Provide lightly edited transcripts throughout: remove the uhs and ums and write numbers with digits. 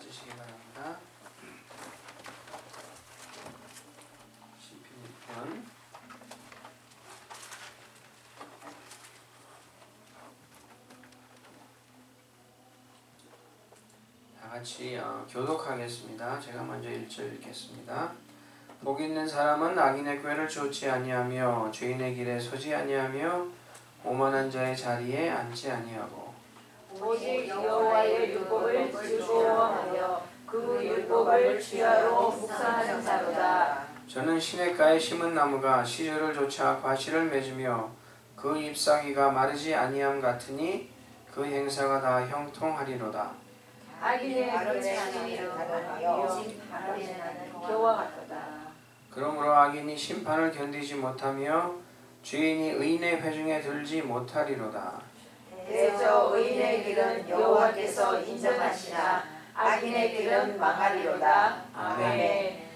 앉으시기 바랍니다. 시편 1편 다 같이 교독하겠습니다. 제가 먼저 1절 읽겠습니다. 복 있는 사람은 악인의 꾀를 쫓지 아니하며 죄인의 길에 서지 아니하며 오만한 자의 자리에 앉지 아니하고 오직 여호와의 율법을 즐거워하며 그 율법을 주야로 묵상하는 자로다. 저는 시냇가에 심은 나무가 시절을 쫓아 과실을 맺으며 그 잎사귀가 마르지 아니함 같으니 그 행사가 다 형통하리로다. 악인의 그릇이 아니하며 심판하는 겨와 같도다. 그러므로 악인이 심판을 견디지 못하며 죄인이 의인의 회중에 들지 못하리로다. 대저 의인의 길은 여호와께서 인정하시나 악인의 길은 망하리로다. 아멘.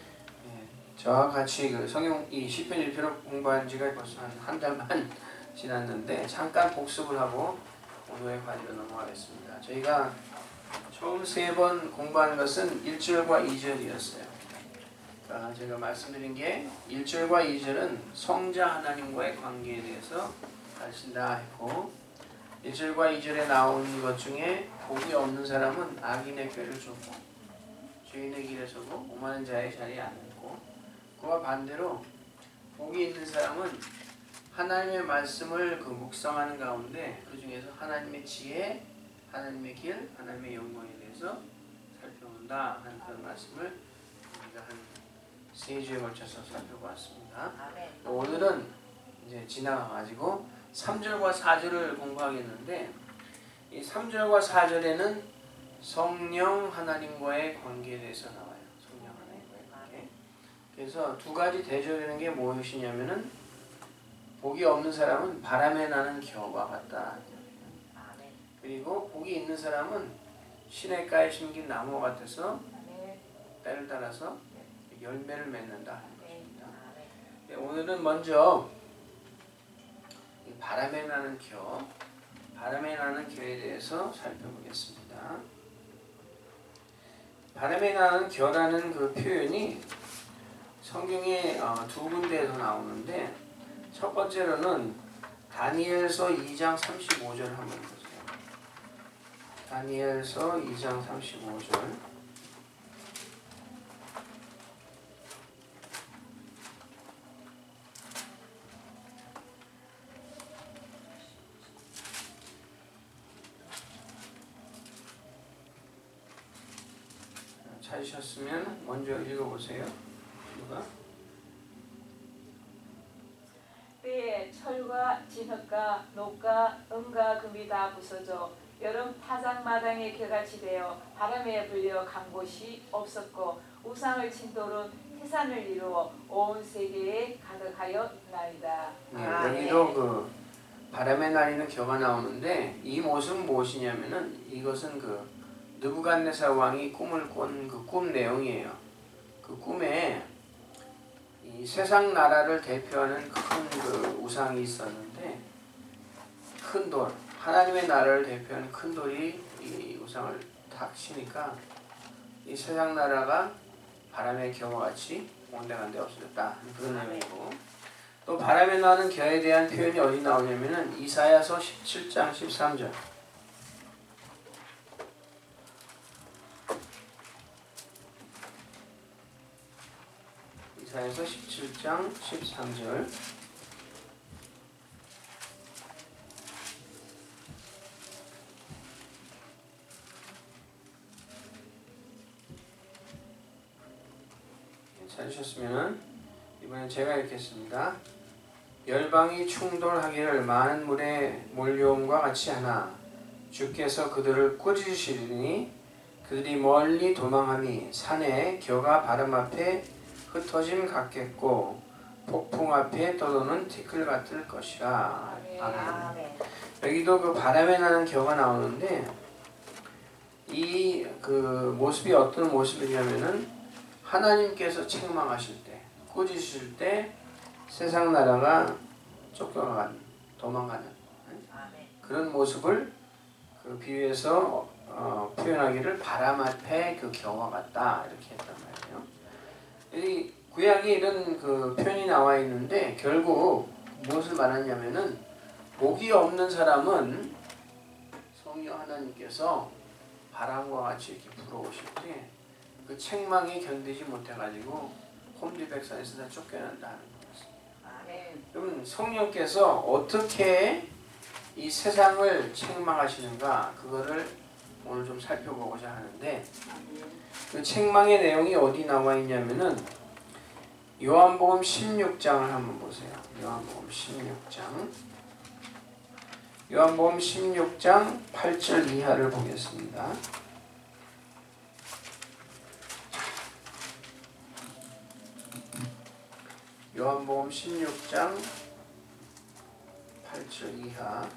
저와 같이 성경 이 시편 1편을 공부한 지가 벌써 한 달만 지났는데 잠깐 복습을 하고 오늘의 과제로 넘어가겠습니다. 저희가 처음 3번 공부한 것은 1절과 2절이었어요. 그러니까 제가 말씀드린 게 1절과 2절은 성자 하나님과의 관계에 대해서 가르친다 했고 1절과 2절에 나온 것 중에 복이 없는 사람은 악인의 꾀를 쫓고 죄인의 길에 서고 오만한 자의 자리에 앉고 그와 반대로 복이 있는 사람은 하나님의 말씀을 묵상하는 가운데 그 중에서 하나님의 지혜, 하나님의 길, 하나님의 영광에 대해서 살펴본다 하는 그런 말씀을 우리가 한 3주에 걸쳐서 살펴보았습니다. 오늘은 이제 지나가가지고 3절과 4절을 공부하겠는데 이 3절과 4절에는 성령 하나님과의 관계에 대해서 나와요. 성령 하나님과의 관계. 그래서 두 가지 대조되는 게 무엇이냐면은 복이 없는 사람은 바람에 나는 겨와 같다. 그리고 복이 있는 사람은 시냇가에 심긴 나무 같아서 때를 따라서 열매를 맺는다 하는 것입니다. 오늘은 먼저 바람에 나는 겨, 바람에 나는 겨에 대해서 살펴보겠습니다. 바람에 나는 겨라는 그 표현이 성경에 두 군데에서 나오는데 첫 번째로는 다니엘서 2장 35절 한번 보세요. 다니엘서 2장 35절 찾으셨으면 먼저 읽어보세요. 누가? 때에 철과 진흙과 녹과 은과 금이 다 부서져 여름 타작마당에 겨같이 되어 바람에 불려 간 곳이 없었고 우상을 친 돌은 태산을 이루어 온 세계에 가득하였나이다. 여기도 그 바람에 날리는 겨가 나오는데 이 모습은 무엇이냐면은 이것은 느부갓네살 왕이 꿈을 꾼 그 꿈 내용이에요. 그 꿈에 이 세상 나라를 대표하는 큰 우상이 있었는데 큰 돌, 하나님의 나라를 대표하는 큰 돌이 이 우상을 탁 치니까 이 세상 나라가 바람의 겨와 같이 온데간데 없어졌다 그런 내용이고 또 바람에 나는 겨에 대한 표현이 어디 나오냐면은 이사야서 17장 13절. 이사야서 17장 13절. 찾으셨으면 이번엔 제가 읽겠습니다. 열방이 충돌하기를 많은 물의 몰려옴과 같이 하나 주께서 그들을 꾸짖으시리니 그들이 멀리 도망하니 산에 겨가 바람 앞에 흩어짐 같겠고 폭풍 앞에 떠도는 티끌 같을 것이라. 아멘. 여기도 그 바람에 나는 겨가 나오는데 이 모습이 어떤 모습이냐면은 하나님께서 책망하실 때, 꾸짖으실 때 세상 나라가 쫓겨가는, 도망가는 그런 모습을 비유해서 표현하기를 바람 앞에 그 겨와 같다 이렇게 했단 말이에요. 이 구약에 이런 그 표현이 나와 있는데 결국 무엇을 말하냐면은 복이 없는 사람은 성령 하나님께서 바람과 같이 이렇게 불어오실 때 그 책망이 견디지 못해가지고 홈리백산에서 다 쫓겨난다는 것입니다. 그럼 성령께서 어떻게 이 세상을 책망하시는가 그거를 오늘 좀 살펴보고자 하는데 그 책망의 내용이 어디 나와 있냐면은 요한복음 16장을 한번 보세요. 요한복음 16장 요한복음 16장 8절 이하를 보겠습니다. 요한복음 16장 8절 이하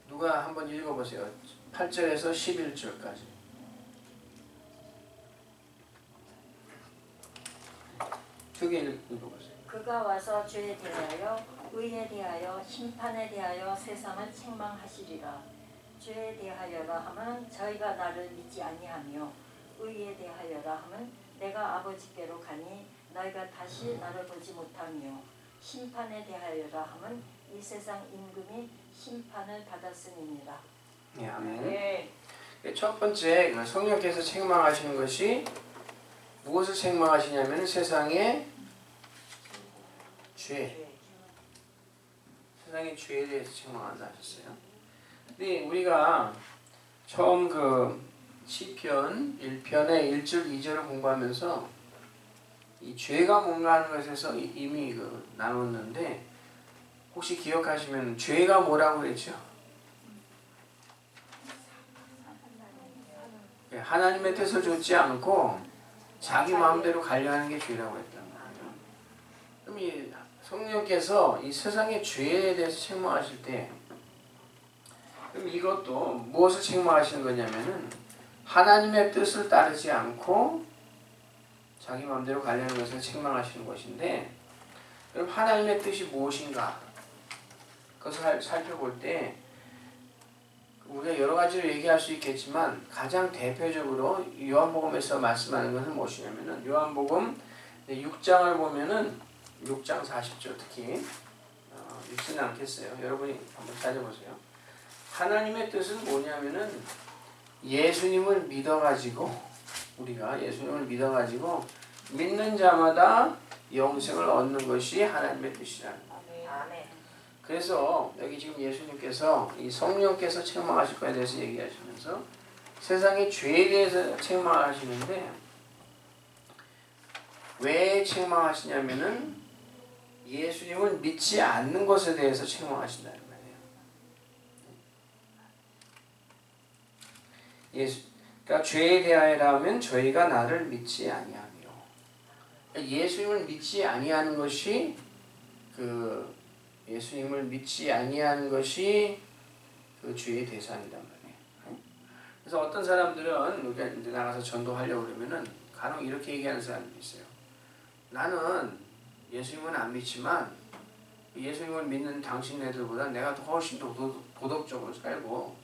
누가 한번 읽어보세요. 8절에서 11절까지. 크게 읽어보세요. 그가 와서 죄에 대하여 의에 대하여 심판에 대하여 세상을 책망하시리라. 죄에 대하여라 하면 저희가 나를 믿지 아니하며 의에 대하여라 하면 내가 아버지께로 가니 너희가 다시 나를 보지 못하며 심판에 대하여라 하면 이 세상 임금이 심판을 받았음이니라. 네, 아멘. 네. 첫 번째 성령께서 책망하시는 것이 무엇을 책망하시냐면 세상의 죄, 세상의 죄에 대해서 책망한다 하셨어요. 근데 우리가 처음 그 시편 1편의 1절 2절을 공부하면서 이 죄가 뭔가 하는 것에서 이미 나눴는데 혹시 기억하시면 죄가 뭐라고 그랬죠? 하나님의 뜻을 좇지 않고 자기 마음대로 가려하는 게 죄라고 했단 말이에요. 그럼 이 성령께서 이 세상의 죄에 대해서 책망하실 때 그럼 이것도 무엇을 책망하시는 거냐면은 하나님의 뜻을 따르지 않고 자기 마음대로 가려는 것을 책망하시는 것인데 그럼 하나님의 뜻이 무엇인가? 그것을 살펴볼 때 우리가 여러 가지로 얘기할 수 있겠지만 가장 대표적으로 요한복음에서 말씀하는 것은 무엇이냐면은 요한복음 6장을 보면은 6장 40절 특히 읽지는 않겠어요. 여러분이 한번 찾아보세요. 하나님의 뜻은 뭐냐면은 예수님을 믿어가지고 우리가 예수님을 믿어가지고 믿는 자마다 영생을 얻는 것이 하나님의 뜻이라는 거예요. 아멘. 그래서 여기 지금 예수님께서 이 성령께서 책망하실 것에 대해서 얘기하시면서 세상의 죄에 대해서 책망하시는데 왜 책망하시냐면은 예수님을 믿지 않는 것에 대해서 책망하신다는 거예요. 그러니까 죄에 대하여라면 저희가 나를 믿지 아니하며 예수님을 믿지 아니하는 것이 예수님을 믿지 아니하는 것이 그 죄의 대상이란 말이에요. 그래서 어떤 사람들은 우리가 이제 나가서 전도하려고 그러면은 간혹 이렇게 얘기하는 사람들이 있어요. 나는 예수님은 안 믿지만 예수님을 믿는 당신네들보다 내가 더 훨씬 더 도덕적으로 살고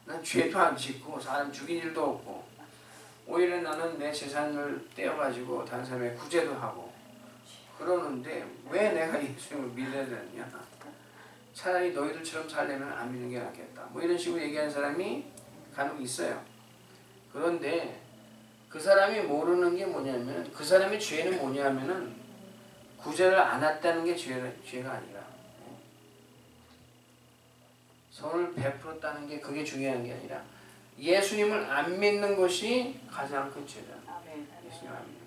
난 죄도 안 짓고 사람 죽인 일도 없고 오히려 나는 내 재산을 떼어가지고 다른 사람의 구제도 하고 그러는데 왜 내가 예수님을 믿어야 되느냐. 차라리 너희들처럼 살려면 안 믿는 게 낫겠다. 뭐 이런 식으로 얘기하는 사람이 간혹 있어요. 그런데 그 사람이 모르는 게 뭐냐면 그 사람의 죄는 뭐냐면은 구제를 안 했다는 게 죄가 아니라 선을 베풀었다는 게 그게 중요한 게 아니라 예수님을 안 믿는 것이 가장 큰 죄다. 예수님 안 믿는.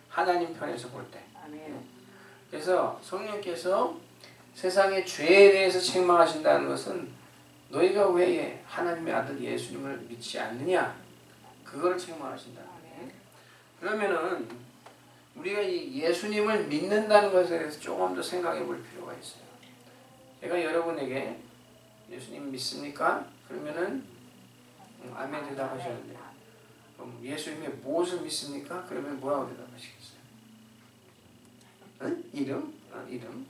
하나님 편에서 볼 때. 그래서 성령께서 세상의 죄에 대해서 책망하신다는 것은 너희가 왜 하나님의 아들 예수님을 믿지 않느냐 그거를 책망하신다는 거예요. 그러면은 우리가 이 예수님을 믿는다는 것에 대해서 조금 더 생각해 볼 필요가 있어요. 제가 여러분에게 예수님 믿습니까? 그러면은 아멘 대답하셨는데 그럼 예수님의 무엇을 믿습니까? 그러면 뭐라고 대답하시겠어요? 응? 이름? 이름?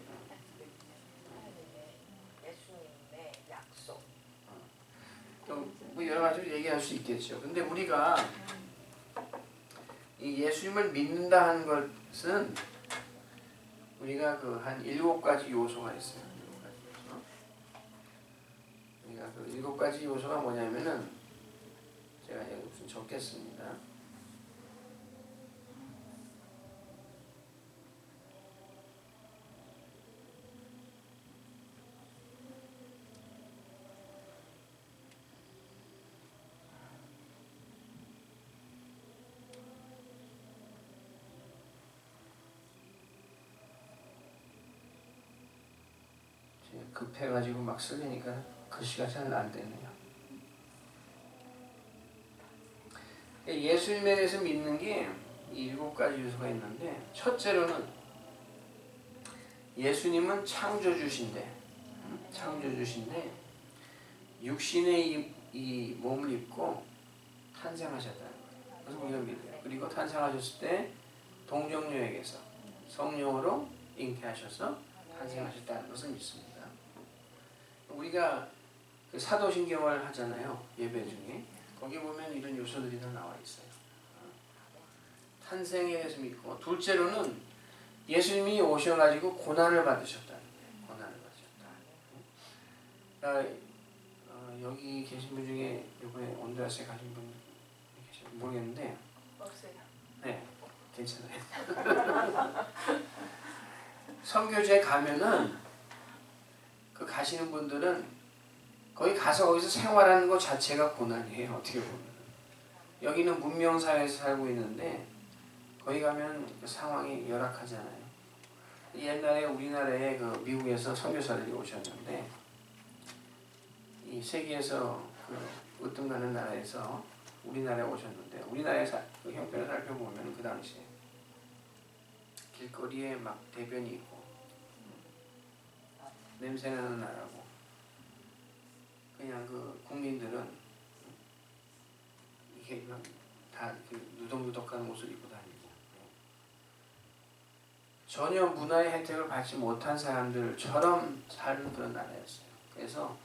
예수님의 약속. 그럼 뭐 여러 가지로 얘기할 수 있겠죠. 근데 우리가 이 예수님을 믿는다 하는 것은 우리가 그 한 7가지 요소가 있어요. 7가지 요소. 우리가 그 7가지 요소가 뭐냐면은 제가 여기 무슨 적겠습니다. 급해가지고 막 쓰려니까 글씨가 잘 안 되네요. 예수님에 대해서 믿는 게 7가지 요소가 있는데, 첫째로는 예수님은 창조주신데 육신의 이 몸을 입고 탄생하셨다는 거예요. 그래서 우리가 믿어요. 그리고 탄생하셨을 때 동정녀에게서 성령으로 잉태하셔서 탄생하셨다는 것을 믿습니다. 우리가 그 사도신경을 하잖아요. 예배 중에. 거기 보면 이런 요소들이 다 나와 있어요. 탄생에 대해서 믿고, 둘째로는 예수님이 오셔가지고 고난을 받으셨다는 거예요. 고난을 받으셨다. 여기 계신 분 중에 이번에 온두라스에 가신 분 계신지 모르겠는데 없어요. 네, 괜찮아요. 선교지에 가면은 그 가시는 분들은 거기 가서 거기서 생활하는 것 자체가 고난이에요. 어떻게 보면 여기는 문명사회에서 살고 있는데 거기 가면 그 상황이 열악하잖아요. 옛날에 우리나라에 그 미국에서 선교사들이 오셨는데 이 세계에서 그 으뜸가는 나라에서 우리나라에 오셨는데 우리나라의 그 형편을 살펴보면 그 당시에 길거리에 막 대변이 있고 냄새나는 나라고, 그냥 그 국민들은 이게 막 다 누덕누덕한 옷을 입고 다니고 전혀 문화의 혜택을 받지 못한 사람들처럼 사는 그런 나라였어요. 그래서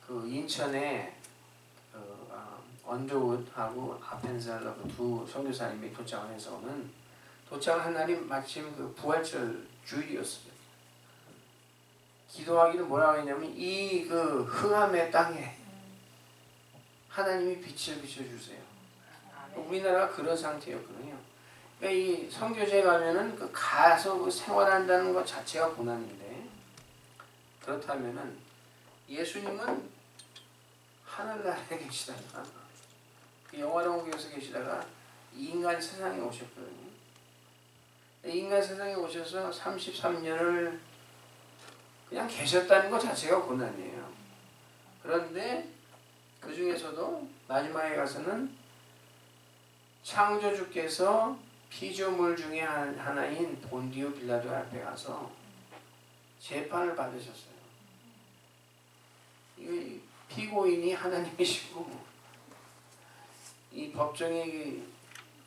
그 인천에 언더우드하고 아펜살러 그 두 선교사님이 도착을 해서는 도착을 한 날이 마침 그 부활절 주일이었어요. 기도하기를 뭐라고 했냐면 이 그 흑암의 땅에 하나님이 빛을 비춰주세요. 우리나라가 그런 상태였거든요. 그러니까 이 선교지에 가면은 그 가서 그 생활한다는 것 자체가 고난인데, 그렇다면은 예수님은 하늘나라에 계시다가 영화로운 교회에서 계시다가 인간 세상에 오셨거든요. 인간 세상에 오셔서 33년을 그냥 계셨다는 것 자체가 고난이에요. 그런데 그 중에서도 마지막에 가서는 창조주께서 피조물 중에 하나인 본디오 빌라도 앞에 가서 재판을 받으셨어요. 이 피고인이 하나님이시고 이 법정에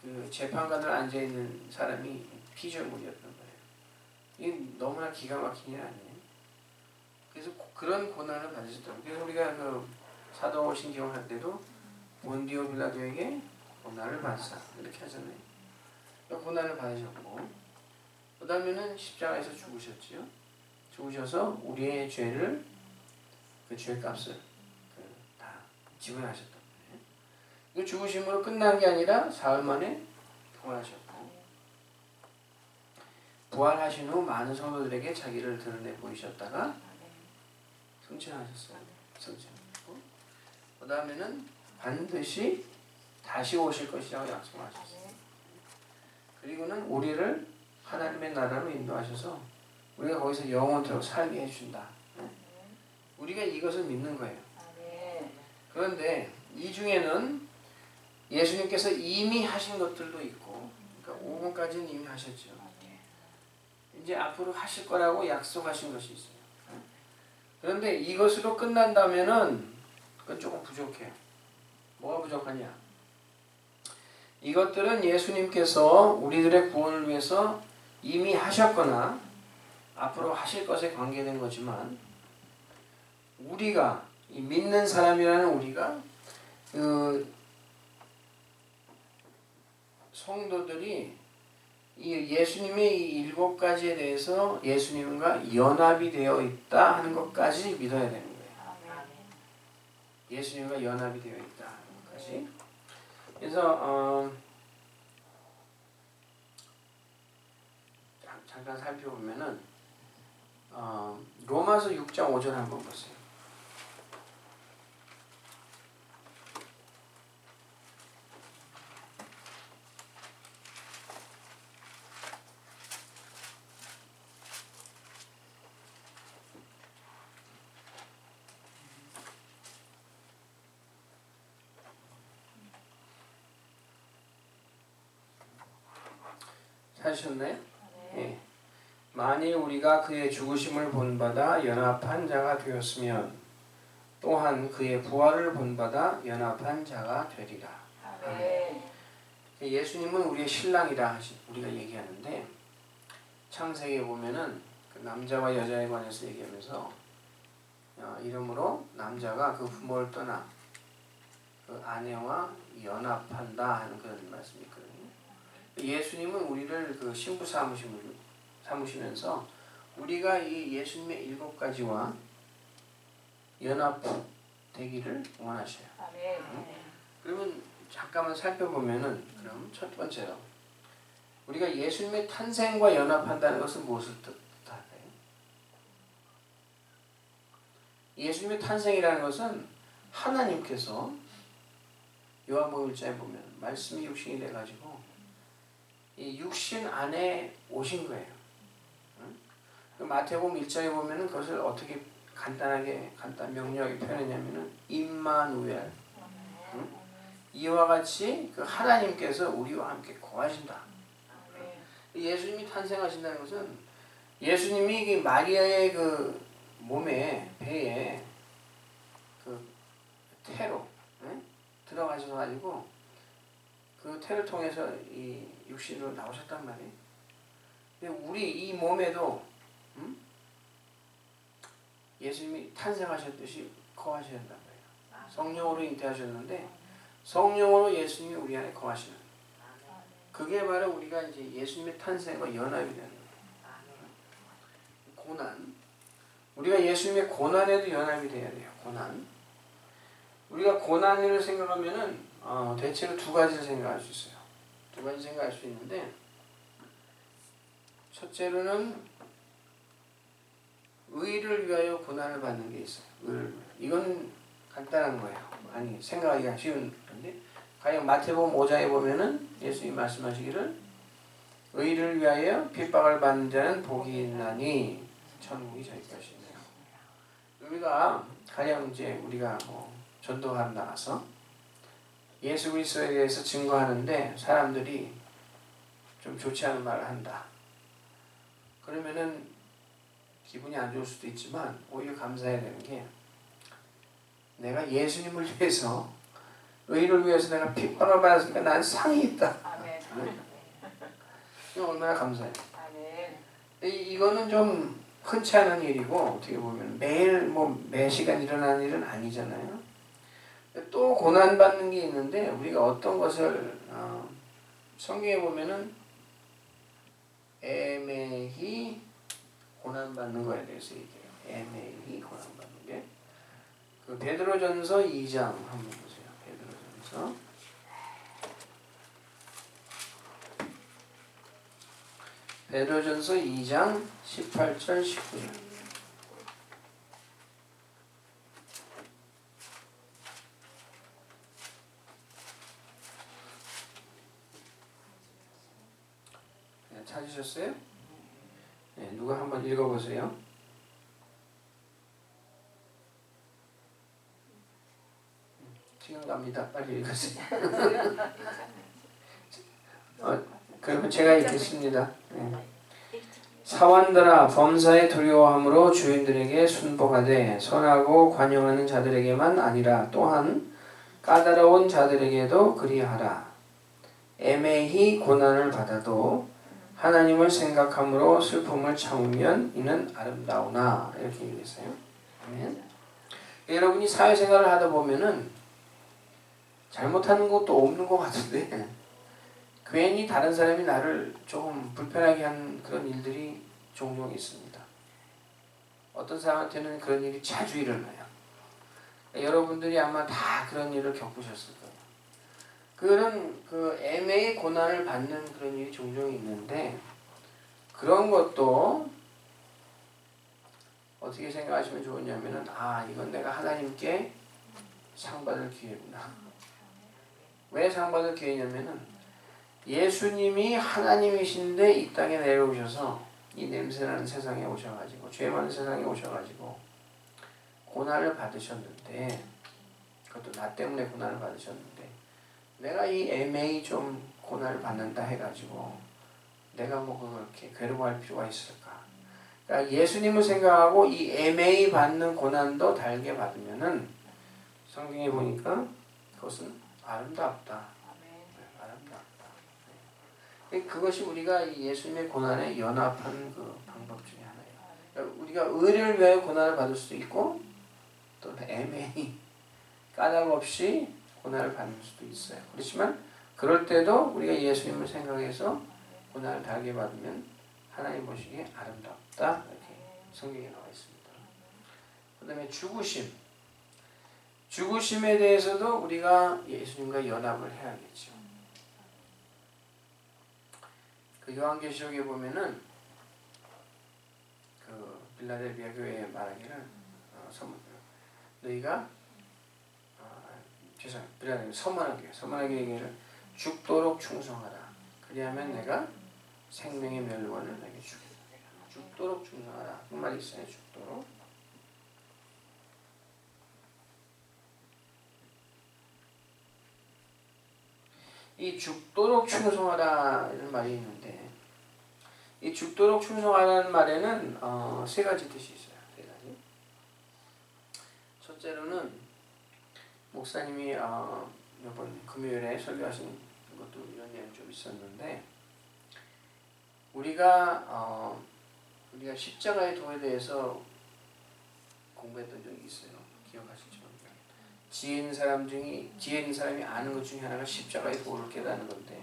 그 재판관으로 앉아 있는 사람이 피조물이었던 거예요. 이게 너무나 기가 막힌 일 아니에요? 그래서 그런 고난을 받으셨다고. 그래서 우리가 그 사도신경을 할 때도 본디오 빌라도에게 고난을 받으사 이렇게 하잖아요. 그러니까 고난을 받으셨고, 그 다음에는 십자가에서 죽으셨지요. 죽으셔서 우리의 죄를, 그 죄값을 다 지불하셨던 거예요. 그 죽으심으로 끝난 게 아니라 사흘 만에 부활하셨고, 부활하신 후 많은 성도들에게 자기를 드러내 보이셨다가 승천하셨어요. 승천하셨고, 그 다음에는 반드시 다시 오실 것이라고 약속하셨어요. 그리고는 우리를 하나님의 나라로 인도하셔서 우리가 거기서 영원토록 살게 해준다. 우리가 이것을 믿는 거예요. 그런데 이 중에는 예수님께서 이미 하신 것들도 있고, 그러니까 5번까지는 이미 하셨죠. 이제 앞으로 하실 거라고 약속하신 것이 있어요. 그런데 이것으로 끝난다면은 그건 조금 부족해요. 뭐가 부족하냐? 이것들은 예수님께서 우리들의 구원을 위해서 이미 하셨거나 앞으로 하실 것에 관계된 거지만, 우리가 이 믿는 사람이라는 우리가 그 성도들이 이 예수님의 이 7가지에 대해서 예수님과 연합이 되어 있다 하는 것까지 믿어야 되는 거예요. 예수님과 연합이 되어 있다 하는 것까지. 그래서 잠깐 살펴보면은 로마서 6장 5절 한번 보세요. 찾으셨나요? 네. 만일 우리가 그의 죽으심을 본받아 연합한 자가 되었으면 또한 그의 부활을 본받아 연합한 자가 되리라. 아멘. 예수님은 우리의 신랑이라 우리가 얘기하는데 창세기에 보면은 그 남자와 여자에 관해서 얘기하면서 이러므로 남자가 그 부모를 떠나 그 아내와 연합한다 하는 그런 말씀이 있거든요. 예수님은 우리를 그 신부 삼으시면서 우리가 이 예수님의 7가지와 연합되기를 원하셔요. 아멘. 그러면 잠깐만 살펴보면은 그럼 첫 번째로 우리가 예수님의 탄생과 연합한다는 것은 무엇을 뜻할까요? 예수님의 탄생이라는 것은 하나님께서 요한복음 1장에 보면 말씀이 육신이 돼가지고 이 육신 안에 오신 거예요. 그 마태복음 1장에 보면은 그것을 어떻게 간단 명료하게 표현했냐면은 임마누엘. 이와 같이 그 하나님께서 우리와 함께 거하신다. 예수님이 탄생하신다는 것은 예수님이 그 마리아의 그 몸에 배에 그 태로 들어가셔 가지고 그 태를 통해서 이 육신으로 나오셨단 말이에요. 근데 우리 이 몸에도 예수님이 탄생하셨듯이 거하셔야 한단 말이에요. 성령으로 잉태하셨는데 성령으로 예수님이 우리 안에 거하시는. 그게 바로 우리가 이제 예수님의 탄생과 연합이 되는 거예요. 고난. 우리가 예수님의 고난에도 연합이 돼야 돼요. 고난. 우리가 고난을 생각하면은 대체로 2가지를 생각할 수 있어요. 2가지 생각할 수 있는데 첫째로는 의를 위하여 고난을 받는 게 있어요. 이건 간단한 거예요. 아니 생각하기가 쉬운 건데 가령 마태복음 5장에 보면은 예수님 말씀하시기를 의를 위하여 핍박을 받는 자는 복이 있나니 천국이 저희 것이네요. 우리가 가령 이제 우리가 전도하러 나가서 예수 그리스도에 대해서 증거하는데 사람들이 좀 좋지 않은 말을 한다. 그러면은 기분이 안 좋을 수도 있지만 오히려 감사해야 되는 게 내가 예수님을 위해서 의를 위해서 내가 핍박을 받았으니까 난 상이 있다. 아멘. 이거 얼마나 감사해요. 아멘. 이거는 좀 흔치 않은 일이고 어떻게 보면 매일 매 시간 일어나는 일은 아니잖아요. 또 고난받는 게 있는데 우리가 어떤 것을 성경에 보면은 애매히 고난받는 거에 대해서 얘기해요. 애매히 고난받는 게. 그 베드로전서 2장 한번 보세요. 베드로전서 2장 18절 19절. 찾으셨어요? 네, 누가 한번 읽어보세요. 지금 갑니다. 빨리 읽으세요. 그러면 제가 읽겠습니다. 네. 사원들아 범사에 두려워함으로 주인들에게 순복하되 선하고 관용하는 자들에게만 아니라 또한 까다로운 자들에게도 그리하라. 애매히 고난을 받아도 하나님을 생각함으로 슬픔을 참으면 이는 아름다우나. 이렇게 얘기했어요. 아멘. 여러분이 사회생활을 하다 보면은 잘못하는 것도 없는 것 같은데 괜히 다른 사람이 나를 조금 불편하게 하는 그런 일들이 종종 있습니다. 어떤 사람한테는 그런 일이 자주 일어나요. 여러분들이 아마 다 그런 일을 겪으셨을 거예요. 그런 그 애매의 고난을 받는 그런 일이 종종 있는데 그런 것도 어떻게 생각하시면 좋으냐면은 이건 내가 하나님께 상 받을 기회구나. 왜 상 받을 기회냐면은 예수님이 하나님이신데 이 땅에 내려오셔서 이 냄새나는 세상에 오셔가지고 죄 많은 세상에 오셔가지고 고난을 받으셨는데 그것도 나 때문에 고난을 받으셨는데 내가 이 애매히 좀 고난을 받는다 해가지고 내가 뭐 그렇게 괴로워할 필요가 있을까? 그러니까 예수님을 생각하고 이 애매히 받는 고난도 달게 받으면은 성경에 보니까 그것은 아름답다. 아름답다. 그것이 우리가 이 예수님의 고난에 연합한 그 방법 중에 하나예요. 그러니까 우리가 의를 위하여 고난을 받을 수도 있고 또 애매히 까닭 없이 고난을 받는 수도 있어요. 그렇지만 그럴 때도 우리가 예수님을 생각해서 고난을 달게 받으면 하나님 보시기에 아름답다. 이렇게 성경에 나와 있습니다. 그 다음에 죽으심. 죽으심에 대해서도 우리가 예수님과 연합을 해야겠죠. 그 요한계시록에 보면은 그 빌라델비아 교회에 말하기를 너희가 빌라델비아 서문화 교회를 죽도록 충성하라. 그리하면 내가 생명의 멸관을 내게 주겠다. 죽도록 충성하라. 그 말이 있어요. 죽도록. 이 죽도록 충성하라 이런 말이 있는데 이 죽도록 충성하라는 말에는 세 가지 뜻이 있어요. 세 가지. 첫째로는 목사님이 이번 금요일에 설교하신 것도 이런 내용 좀 있었는데 우리가 십자가의 도에 대해서 공부했던 적이 있어요. 기억하실지 모르겠어요. 지혜 있는 사람이 아는 것 중에 하나가 십자가의 도를 깨닫는 건데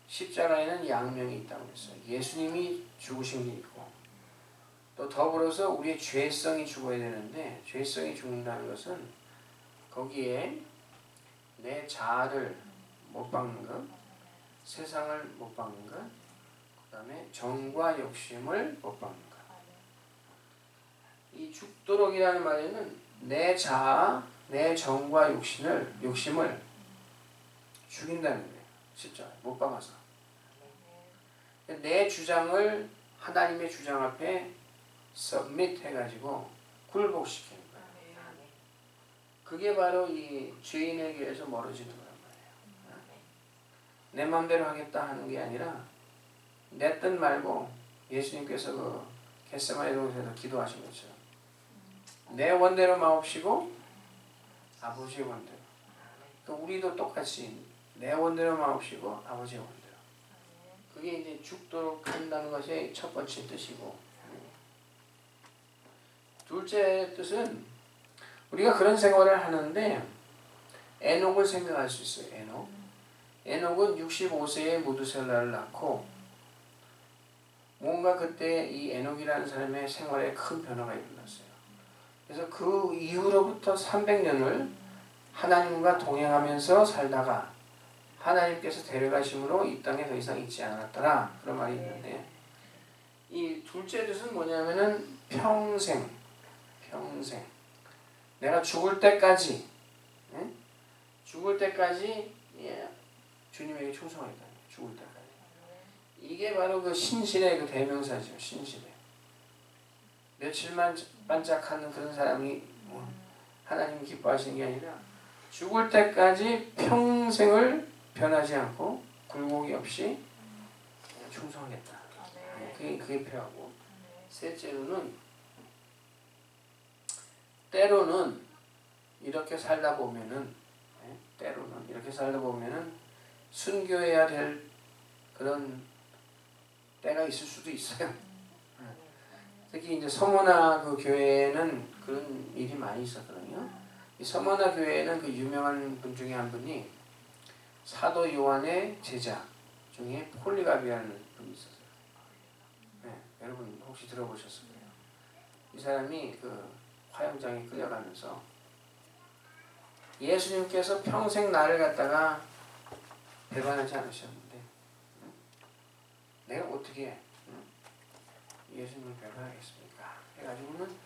십자가에는 양면이 있다고 했어요. 예수님이 죽으신 게 있고 또 더불어서 우리의 죄성이 죽어야 되는데 죄성이 죽는다는 것은 거기에 내 자아를 못 박는 것, 세상을 못 박는 것, 그 다음에 정과 욕심을 못 박는 것. 이 죽도록이라는 말에는 내 자아, 내 정과 욕심을 죽인다는 거예요. 진짜 못 박아서. 내 주장을 하나님의 주장 앞에 서밋 해가지고 굴복시키는 거예요. 그게 바로 이 죄인의 길에서 멀어지는 거란 말이에요. 내 마음대로 하겠다 하는 게 아니라 내 뜻 말고 예수님께서 그 겟세마네 동산에서 기도하신 것처럼 내 원대로 마옵시고 아버지의 원대로. 그러니까 우리도 똑같이 내 원대로 마옵시고 아버지의 원대로. 그게 이제 죽도록 한다는 것이 첫 번째 뜻이고 둘째 뜻은 우리가 그런 생활을 하는데 에녹을 생각할 수 있어요. 에녹은 65세에 무두셀라를 낳고 뭔가 그때 이 에녹이라는 사람의 생활에 큰 변화가 일어났어요. 그래서 그 이후로부터 300년을 하나님과 동행하면서 살다가 하나님께서 데려가심으로 이 땅에 더 이상 있지 않았더라. 그런 말이 있는데 이 둘째 뜻은 뭐냐면은 평생 내가 죽을 때까지 주님에게 충성하겠다. 죽을 때까지. 이게 바로 그 신실의 그 대명사죠. 신실의. 며칠만 반짝하는 그런 사람이 하나님이 기뻐하시는 게 아니라 죽을 때까지 평생을 변하지 않고 굴곡이 없이 충성하겠다. 그게 필요하고 셋째로는 때로는 이렇게 살다 보면은 순교해야 될 그런 때가 있을 수도 있어요. 특히 이제 서문화 그 교회에는 그런 일이 많이 있었거든요. 이 서머나 교회에는 그 유명한 분 중에 한 분이 사도 요한의 제자 중에 폴리갑이라는 분이 있었어요. 네, 여러분 혹시 들어보셨어요? 이 사람이 그 화영장에 끌려가면서 예수님께서 평생 나를 갖다가 배반하지 않으셨는데 내가 어떻게 예수님을 배반하겠습니까? 해가지고는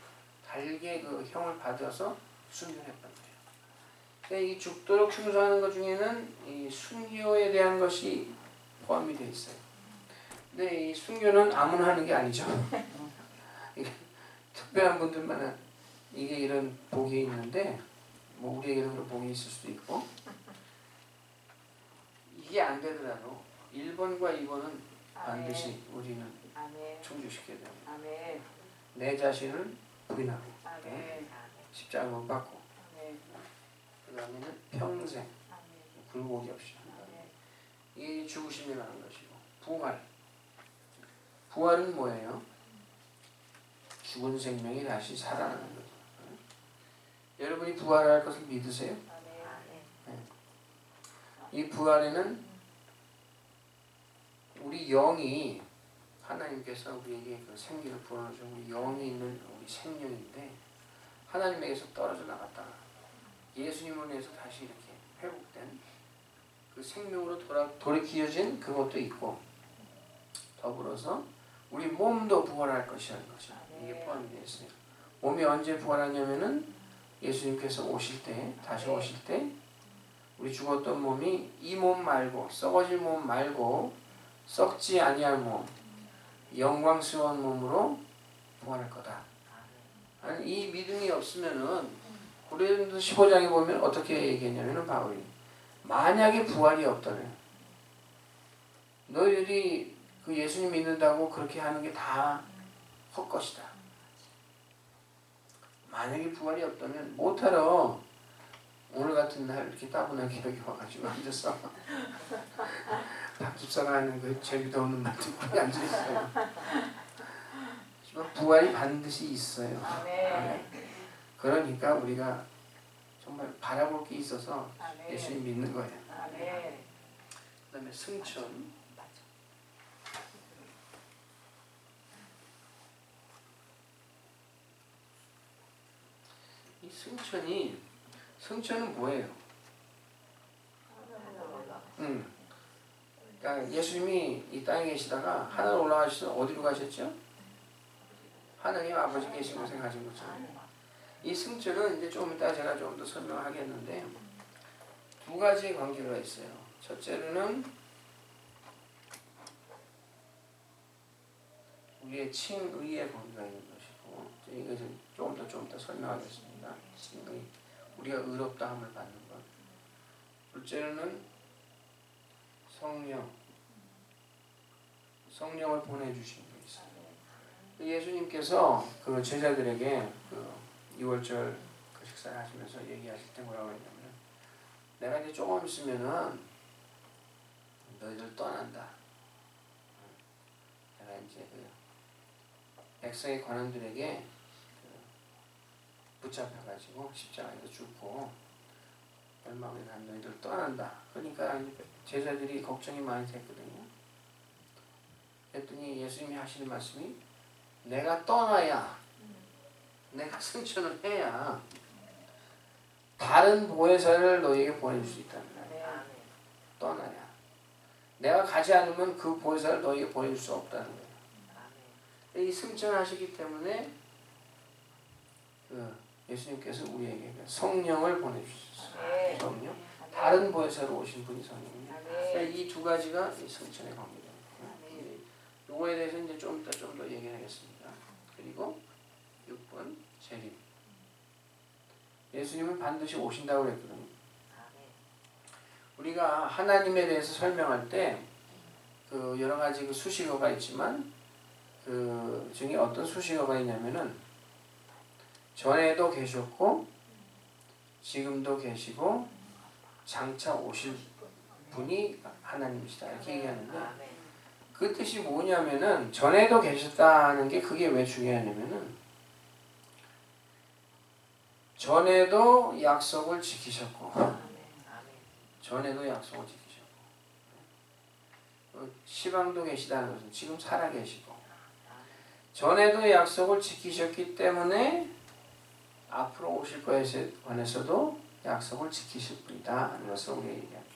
달게 그 형을 받아서 순교했단 말이에요. 근데 이 죽도록 충성하는 것 중에는 이 순교에 대한 것이 포함이 되어 있어요. 근데 이 순교는 아무나 하는 게 아니죠. 이게 특별한 분들만 이게 이런 복이 있는데 뭐 우리에게도 그런 복이 있을 수도 있고 이게 안 되더라도 1번과 2번은 반드시 우리는 아멘. 충족시켜야 됩니다. 아멘. 내 자신을 부인하고 아멘. 십자가 못 받고 아멘. 그 다음에는 평생 아멘. 굴곡이 없이 아멘. 이게 죽으심이라는 것이고 부활은 뭐예요? 죽은 생명이 다시 살아나는 거죠. 여러분이 부활할 것을 믿으세요? 아멘. 이 부활에는 우리 영이 하나님께서 우리에게 그 생기를 불어넣어준 우리 영이 있는 우리 생명인데 하나님에게서 떨어져 나갔다가 예수님을 위해서 다시 이렇게 회복된 그 생명으로 돌이켜진 그것도 있고 더불어서 우리 몸도 부활할 것이라는 거죠. 이게 포함이 되어 있어요. 몸이 언제 부활하냐면은 예수님께서 오실 때 다시 오실 때 우리 죽었던 몸이 이 몸 말고 썩어질 몸 말고 썩지 아니할 몸 영광스러운 몸으로 부활할 거다. 아니, 이 믿음이 없으면은 고린도 15장에 보면 어떻게 얘기했냐면은 바울이 만약에 부활이 없다면 너희들이 그 예수님 믿는다고 그렇게 하는 게 다 헛것이다. 만약에 부활이 없다면 못하러 오늘 같은 날 이렇게 따분하게 여기 와가지고 앉아서 박 집사가 하는 그 제비도 없는 말 듣고 앉아있어요. 하지만 부활이 반드시 있어요. 아멘. 그러니까 우리가 정말 바라볼 게 있어서 아멘. 예수님 믿는 거예요. 아멘. 그 다음에 승천. 이 승천은 뭐예요? 그러니까 예수님이 이 땅에 계시다가 하늘 올라가셔서 어디로 가셨죠? 하나님 아버지 계신 곳에 가신 것처럼 이 승천은 이제 조금 이따 제가 좀 더 설명하겠는데 두 가지의 관계가 있어요. 첫째로는 우리의 칭의의 관계가 있는 것이고 이것은 조금 더 설명하겠습니다. 칭의, 우리가 의롭다함을 받는 것. 둘째로는 성령을 보내주신 게 있어요. 예수님께서 그 제자들에게 그 6월절 그 식사를 하시면서 얘기하실 때 뭐라고 했냐면 내가 이제 조금 있으면은 너희들 떠난다. 내가 이제 그 백성의 관원들에게 붙잡혀가지고 십자가에서 죽고 얼마 후에 난 너희들 떠난다. 그러니까 제자들이 걱정이 많이 됐거든요. 그랬더니 예수님이 하시는 말씀이 내가 떠나야 내가 승천을 해야 다른 보혜사를 너희에게 보내줄 수 있다는 거예요. 떠나야. 내가 가지 않으면 그 보혜사를 너희에게 보내줄 수 없다는 거예요. 이 승천하시기 때문에 그 예수님께서 우리에게 성령을 보내주셨어요. 성령. 다른 보혜사로 오신 분이 성령이에요. 이 두 가지가 이 성천의 관계입니다. 요거에 대해서 이제 좀 더 얘기하겠습니다. 그리고 6번 재림. 예수님은 반드시 오신다고 그랬거든요. 우리가 하나님에 대해서 설명할 때 그 여러 가지 그 수식어가 있지만 그 중에 어떤 수식어가 있냐면은 전에도 계셨고 지금도 계시고 장차 오실 분이 하나님이시다 이렇게 얘기하는데 그 뜻이 뭐냐면은 전에도 계셨다는 게 그게 왜 중요하냐면은 전에도 약속을 지키셨고 전에도 약속을 지키셨고 시방도 계시다는 것은 지금 살아 계시고 전에도 약속을 지키셨기 때문에 앞으로 오실 것에 관해서도 약속을 지키실 분이다 하는 것을 우리가 얘기합니다.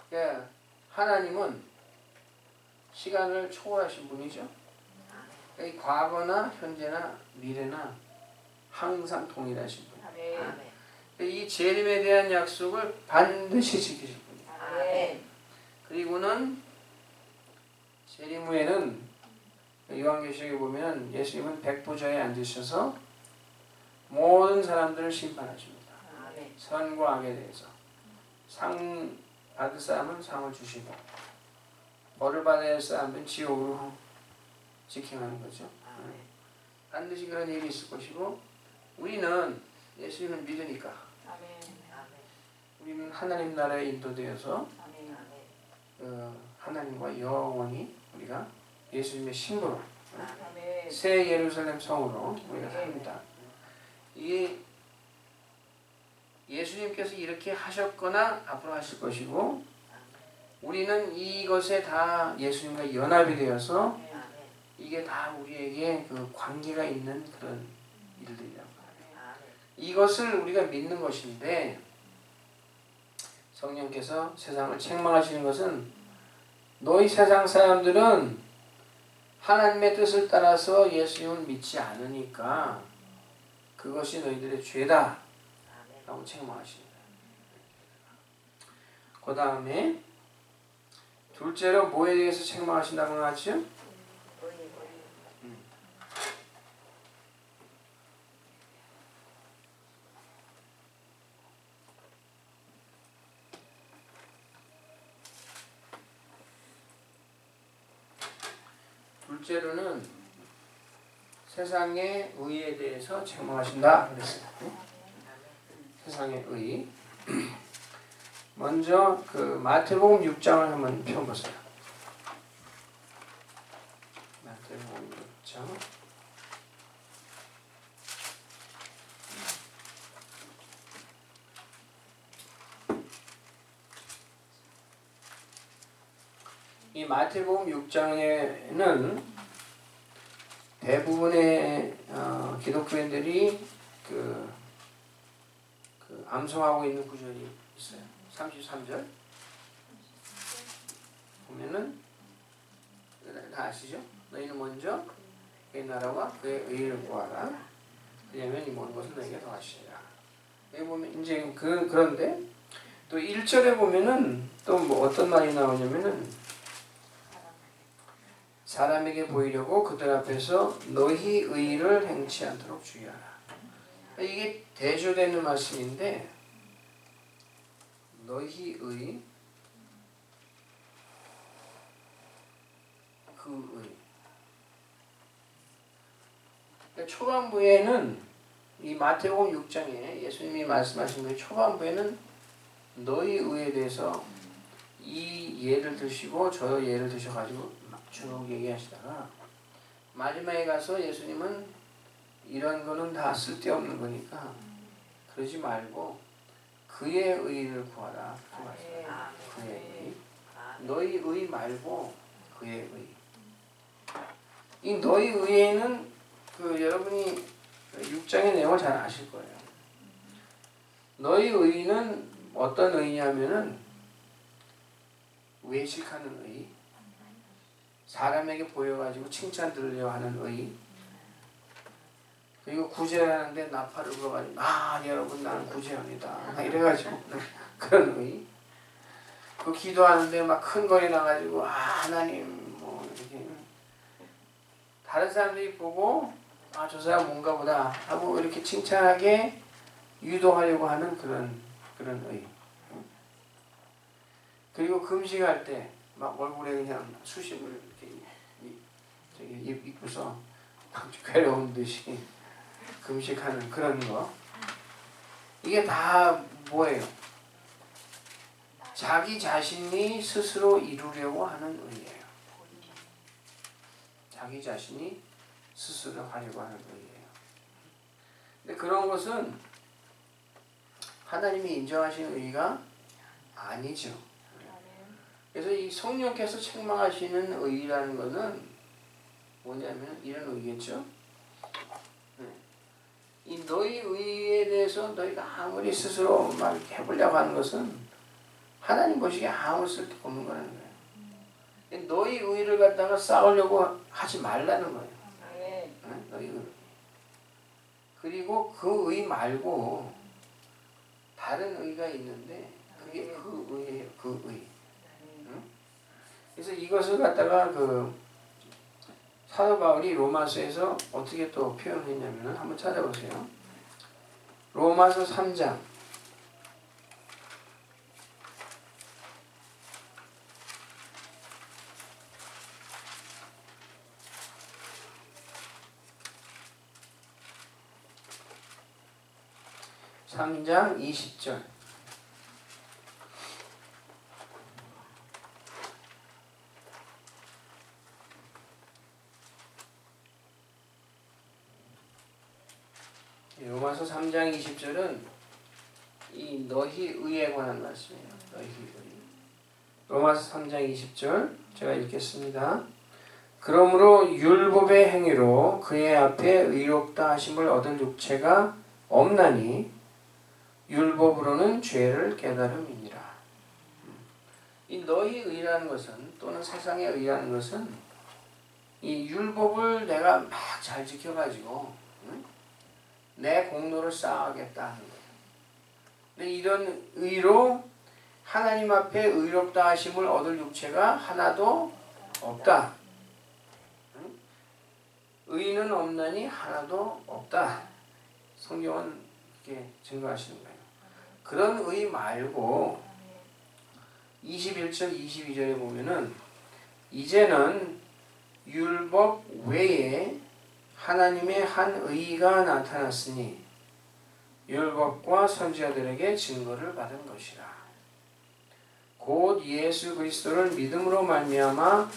그러니까 하나님은 시간을 초월하신 분이죠. 그러니까 과거나 현재나 미래나 항상 동일하신 분. 이 재림에 대한 약속을 반드시 지키실 분이에요. 그리고는 재림 후에는 요한계시록에 보면 예수님은 백보좌에 앉으셔서 모든 사람들을 심판하십니다. 선과 악에 대해서 상 받을 사람은 상을 주시고 벌을 받아야 할 사람은 지옥으로 직행하는 거죠. 반드시 그런 일이 있을 것이고 우리는 예수님을 믿으니까 우리는 하나님 나라에 인도되어서 하나님과 영원히 우리가 예수님의 신부로 새 예루살렘 성으로 우리가 삽니다. 이게 예수님께서 이렇게 하셨거나 앞으로 하실 것이고 우리는 이것에 다 예수님과 연합이 되어서 이게 다 우리에게 그 관계가 있는 그런 일들이라고 해요. 이것을 우리가 믿는 것인데 성령께서 세상을 책망하시는 것은 너희 세상 사람들은 하나님의 뜻을 따라서 예수님을 믿지 않으니까 그것이 너희들의 죄다 라고 책망하십니다. 그 다음에 둘째로 뭐에 대해서 책망하신다고 나왔죠? 둘째로는 세상의 의에 대해서 책망하신다 그랬어요. 세상의 의. 먼저 그 마태복음 6장을 한번 펴보세요. 마태복음 6장. 이 마태복음 6장에는 대부분의 기독교인들이 그 암송하고 있는 구절이 있어요. 33절 보면은 다 아시죠? 너희는 먼저 그의 나라와 그의 의를 구하라. 그러면 이 모든 것을 너희에게 더하시리라. 여기 보면 이제 그런데 또 1절에 보면은 또 뭐 어떤 말이 나오냐면은 사람에게 보이려고 그들 앞에서 너희 의를 행치 않도록 주의하라. 이게 대조되는 말씀인데 너희 의, 그 의. 그러니까 초반부에는 이 마태복음 6장에 예수님이 말씀하신 그 초반부에는 너희 의에 대해서 이 예를 드시고 저 예를 드셔가지고 쭉 얘기하시다가 마지막에 가서 예수님은 이런 거는 다 쓸데없는 거니까 그러지 말고 그의 의를 구하라. 그의 의. 너희 의 말고 그의 의. 이 너희 의에는 여러분이 6장의 내용을 잘 아실 거예요. 너희 의는 어떤 의냐면은 외식하는 의, 사람에게 보여가지고 칭찬 들으려 하는 의, 그리고 구제하는데 나팔을 불어가지고 여러분 나는 구제합니다 이래가지고 그런 의, 그 기도하는데 막 큰 거리 나가지고 하나님 뭐 이렇게 다른 사람들이 보고 저 사람 뭔가 보다 하고 이렇게 칭찬하게 유도하려고 하는 그런 의. 그리고 금식할 때 막 얼굴에 그냥 수심을 이렇게 입고서 괴로운 듯이 금식하는 그런 거. 이게 다 뭐예요? 자기 자신이 스스로 이루려고 하는 의예요. 자기 자신이 스스로 하려고 하는 의예요. 근데 그런 것은 하나님이 인정하시는 의가 아니죠. 그래서 이 성령께서 책망하시는 의라는 것은 뭐냐면 이런 의겠죠. 이 너희 의에 대해서 너희가 아무리 스스로 막 이렇게 해보려고 하는 것은 하나님 보시기에 아무 쓸데 없는 거라는 거예요. 너희 의를 갖다가 싸우려고 하지 말라는 거예요. 너희 의. 그리고 그 의 말고 다른 의가 있는데 그게 그 의예요. 그 의. 그래서 이것을 갖다가 그 사도 바울이 로마서에서 어떻게 또 표현했냐면 한번 찾아보세요. 로마서 3장 3장 20절. 로마서 3장 20절은 이 너희 의에 관한 말씀이에요. 너희 의. 로마서 3장 20절 제가 읽겠습니다. 그러므로 율법의 행위로 그의 앞에 의롭다 하심을 얻을 육체가 없나니 율법으로는 죄를 깨달음이니라. 이 너희 의라는 것은 또는 세상의 의라는 것은 이 율법을 내가 막 잘 지켜가지고 내 공로를 쌓아가겠다 하는 거예요. 근데 이런 의로 하나님 앞에 의롭다 하심을 얻을 육체가 하나도 없다. 의는 없나니 하나도 없다. 성경은 이렇게 증거하시는 거예요. 그런 의 말고 21절 22절에 보면은 이제는 율법 외에 하나님의 한 의가 나타났으니 율법과 선지자들에게 증거를 받은 것이라. 곧 예수 그리스도를 믿음으로 말미암아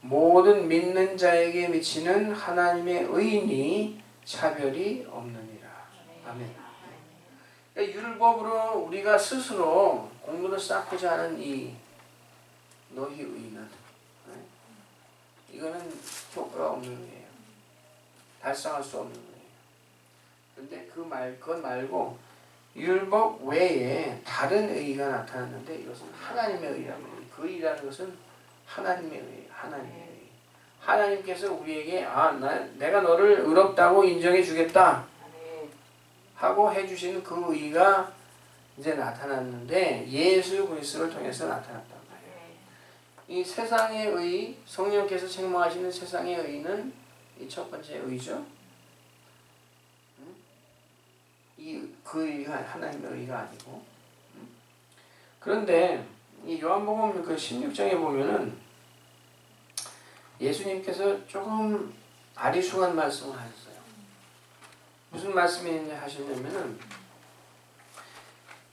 모든 믿는 자에게 미치는 하나님의 의인이 차별이 없느니라. 아멘. 그러니까 율법으로 우리가 스스로 공로를 쌓고자 하는 이 너희 의는 이거는 효과가 없는 거예요. 달성할 수 없는 거예요. 근데 그것 말고 율법 외에 다른 의가 나타났는데 이것은 하나님의 의라고 해요. 그 의라는 것은 하나님의 의, 하나님의 의. 하나님께서 우리에게 내가 너를 의롭다고 인정해 주겠다 하고 해주시는 그 의가 이제 나타났는데 예수 그리스도를 통해서 나타났단 말이에요. 이 세상의 의, 성령께서 책망하시는 세상의 의는 이 첫 번째 의죠. 그 의가 하나님의 의가 아니고. 그런데 이 요한복음 그 16장에 보면은 예수님께서 조금 아리송한 말씀을 하셨어요. 무슨 말씀이 하셨냐면은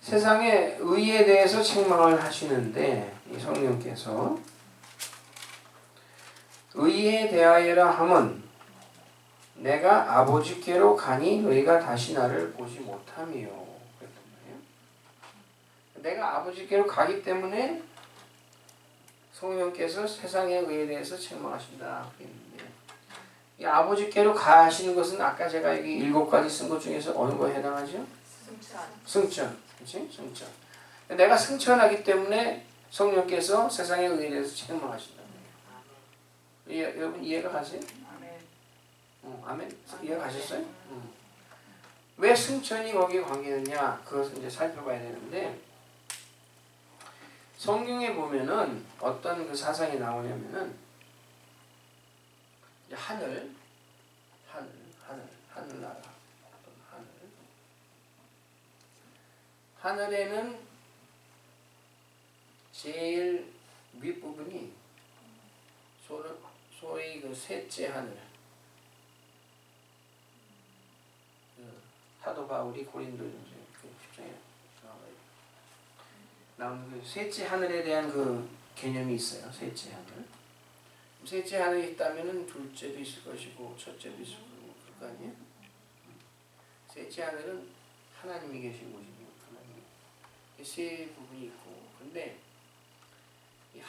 세상의 의에 대해서 책망을 하시는데 이 성령께서 의에 대하여라 함은 내가 아버지께로 가니 너희가 다시 나를 보지 못함이요. 그랬단 말이에요. 내가 아버지께로 가기 때문에 성령께서 세상의 의에 대해서 책망하신다. 그랬는데 이 아버지께로 가시는 것은 아까 제가 여기 7가지 쓴 것 중에서 어느 거에 해당하죠? 승천. 그렇지? 승천. 내가 승천하기 때문에 성령께서 세상의 의에 대해서 책망하신다. 여러분 이해가 가세요? 아멘. 이해가 가셨어요? 왜 승천이 거기에 관계느냐? 그것을 이제 살펴봐야 되는데 성경에 보면은 어떤 그 사상이 나오냐면은 이제 하늘나라, 하늘에는 제일 윗부분이 소위 그 셋째 하늘. 사도 바울이 고린도전서 10장에 나오는 그 셋째 하늘에 대한 그 개념이 있어요. 셋째 하늘. 셋째 하늘이 있다면은 둘째도 있을 것이고 첫째도 있을 거고 그럴 거 아니에요? 셋째 하늘은 하나님이 계신 곳이고 하나님. 세 부분이 있고 근데 이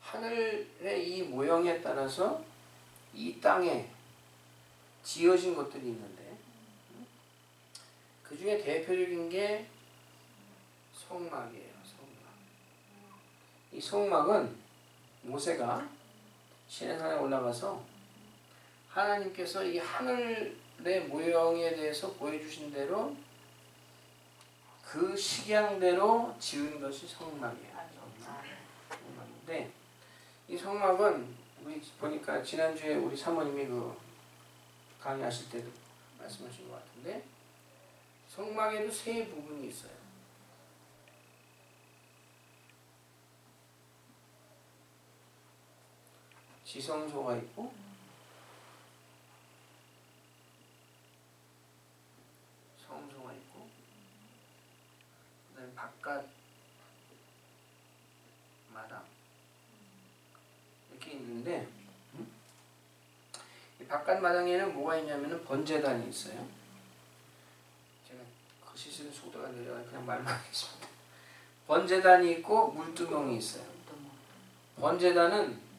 하늘의 이 모형에 따라서 이 땅에 지어진 것들이 있는데 그 중에 대표적인 게 성막이에요. 성막. 이 성막은 모세가 시내산에 올라가서 하나님께서 이 하늘의 모형에 대해서 보여주신 대로 그 식양대로 지은 것이 성막이에요. 성막인데 이 성막은 우리 보니까 지난주에 우리 사모님이 그 강의하실 때도 말씀하신 것 같은데 성막에도 세 부분이 있어요. 지성소가 있고 성소가 있고 그다음에 바깥 마당 이렇게 있는데 이 바깥 마당에는 뭐가 있냐면은 번제단이 있어요. 제가 글씨 쓰는 속도가 느려서 그냥 말만 하겠습니다. 번제단이 있고 물두멍이 있어요. 번제단은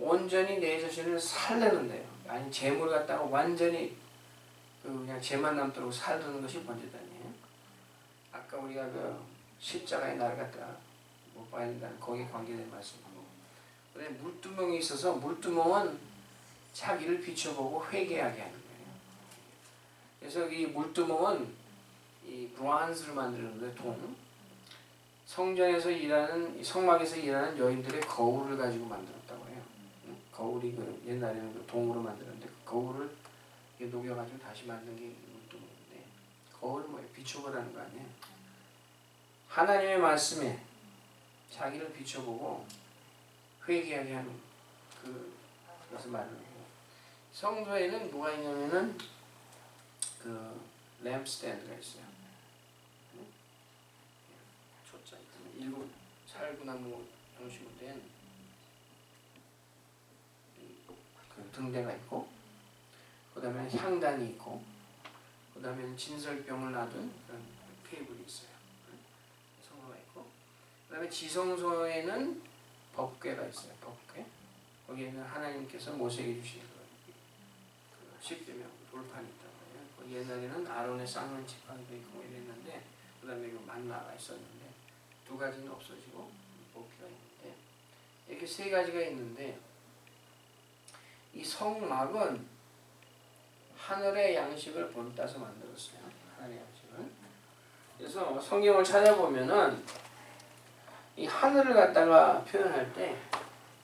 온전히 내 자신을 살려는 데요. 아니 재물 갖다가 완전히 그냥 죄만 남도록 살두는 것이 번제단이에요. 아까 우리가 그 십자가의 날 갖다가 못 봐야 된다는 거기에 관계된 말씀이고 그다음에 물두멍이 있어서 물두멍은 자기를 비춰보고 회개하게 하는 거예요. 그래서 이 물두멍은 이 브론즈를 만드는데 동 성전에서 일하는 이 성막에서 일하는 여인들의 거울을 가지고 만들었다고 해요. 거울이 그 옛날에는 그 동으로 만들었는데 그 거울을 녹여가지고 다시 만든 게 물두멍인데 거울은 뭐예요? 비춰보라는 거 아니에요? 하나님의 말씀에 자기를 비춰보고 회개하게 하는 그것을 말하는 거예요. 성도에는 뭐가 있냐면은 그 램프스탠드가 있어요. 초점 일곱 살구나무 형식으로 된 그 등대가 있고, 그 다음에 향단이 있고, 그 다음에 진설병을 놔둔 그런 테이블이 있어요. 성소가 있고, 그 다음에 지성소에는 법궤가 있어요. 법궤. 거기에는 하나님께서 모세에게 주신 그 십계명 돌판이 있다고 해요. 거기 옛날에는 아론의 쌍난 지팡이도 있고 이랬는데, 그 다음에 그 만나가 있었는데 두 가지는 없어지고 법궤가 있는데 이렇게 세 가지가 있는데 이 성막은 하늘의 양식을 본따서 만들었어요. 하늘의 양식을. 그래서 성경을 찾아보면은 이 하늘을 갖다가 표현할 때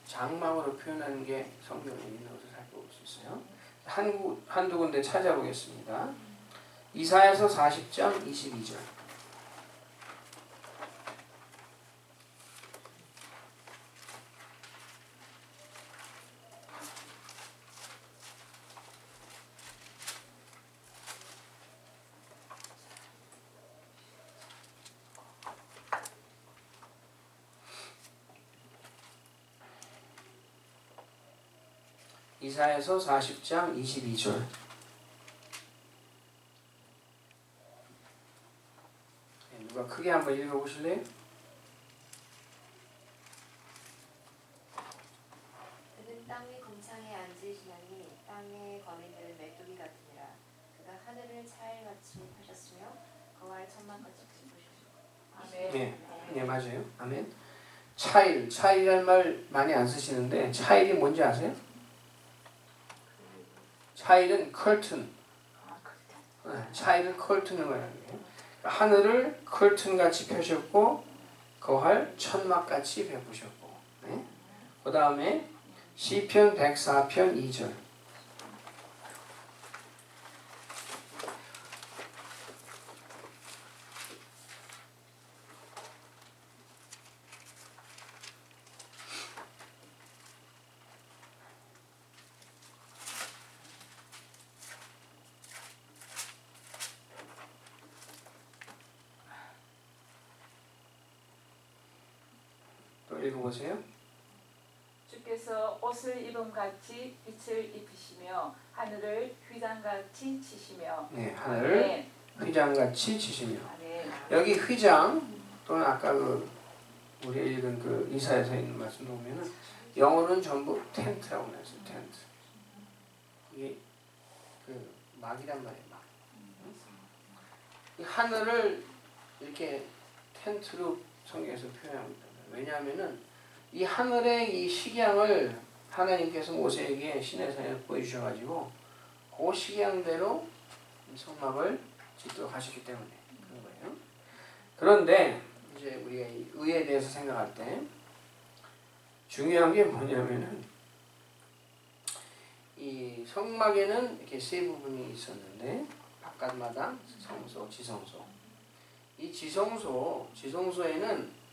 장막으로 표현하는 게 성경에 있는 것을 살펴볼 수 있어요. 한두 군데 찾아보겠습니다. 이사야서 40장 22절. 이사야서 40장 22절. 누가 크게 한번 읽어보실래요? 그는 땅 위 금창에 앉으시나니 땅의 거민들은 메뚜기 같으니라. 그가 하늘을 차일같이 펴셨으며 거할 천막같이 짚으셨으며. 아멘. 네 맞아요. 아멘. 차일이라는 말 많이 안 쓰시는데 차일이 뭔지 아세요? 차일은 curtain. 차일은 curtain을 말하는 거예요. 하늘을 curtain 같이 펴셨고 거할 천막 같이 베푸셨고. 네? 그 다음에 시편 104편 2절. 또 읽어보세요. 주께서 옷을 입음같이 빛을 입히시며 하늘을 휘장같이 치시며 네, 하늘을 아멘. 휘장같이 치시며. 아멘. 여기 휘장 또는 아까 우리 읽은 이사야서 있는 말씀 보면은 영어로는 전부 텐트라고 나왔어요. 텐트. 이게 막이란 말이에요. 막. 이 하늘을 이렇게 텐트로 성경에서 표현합니다. 왜냐하면은 이 하늘의 이 식양을 하나님께서 모세에게 시내산에 보여주셔가지고 그 식양대로 성막을 짓도록 하셨기 때문에 그런 거예요. 그런데 이제 우리가 이 의에 대해서 생각할 때 중요한 게 뭐냐면은 이 성막에는 이렇게 세 부분이 있었는데 바깥마당, 성소, 지성소. 이 지성소에는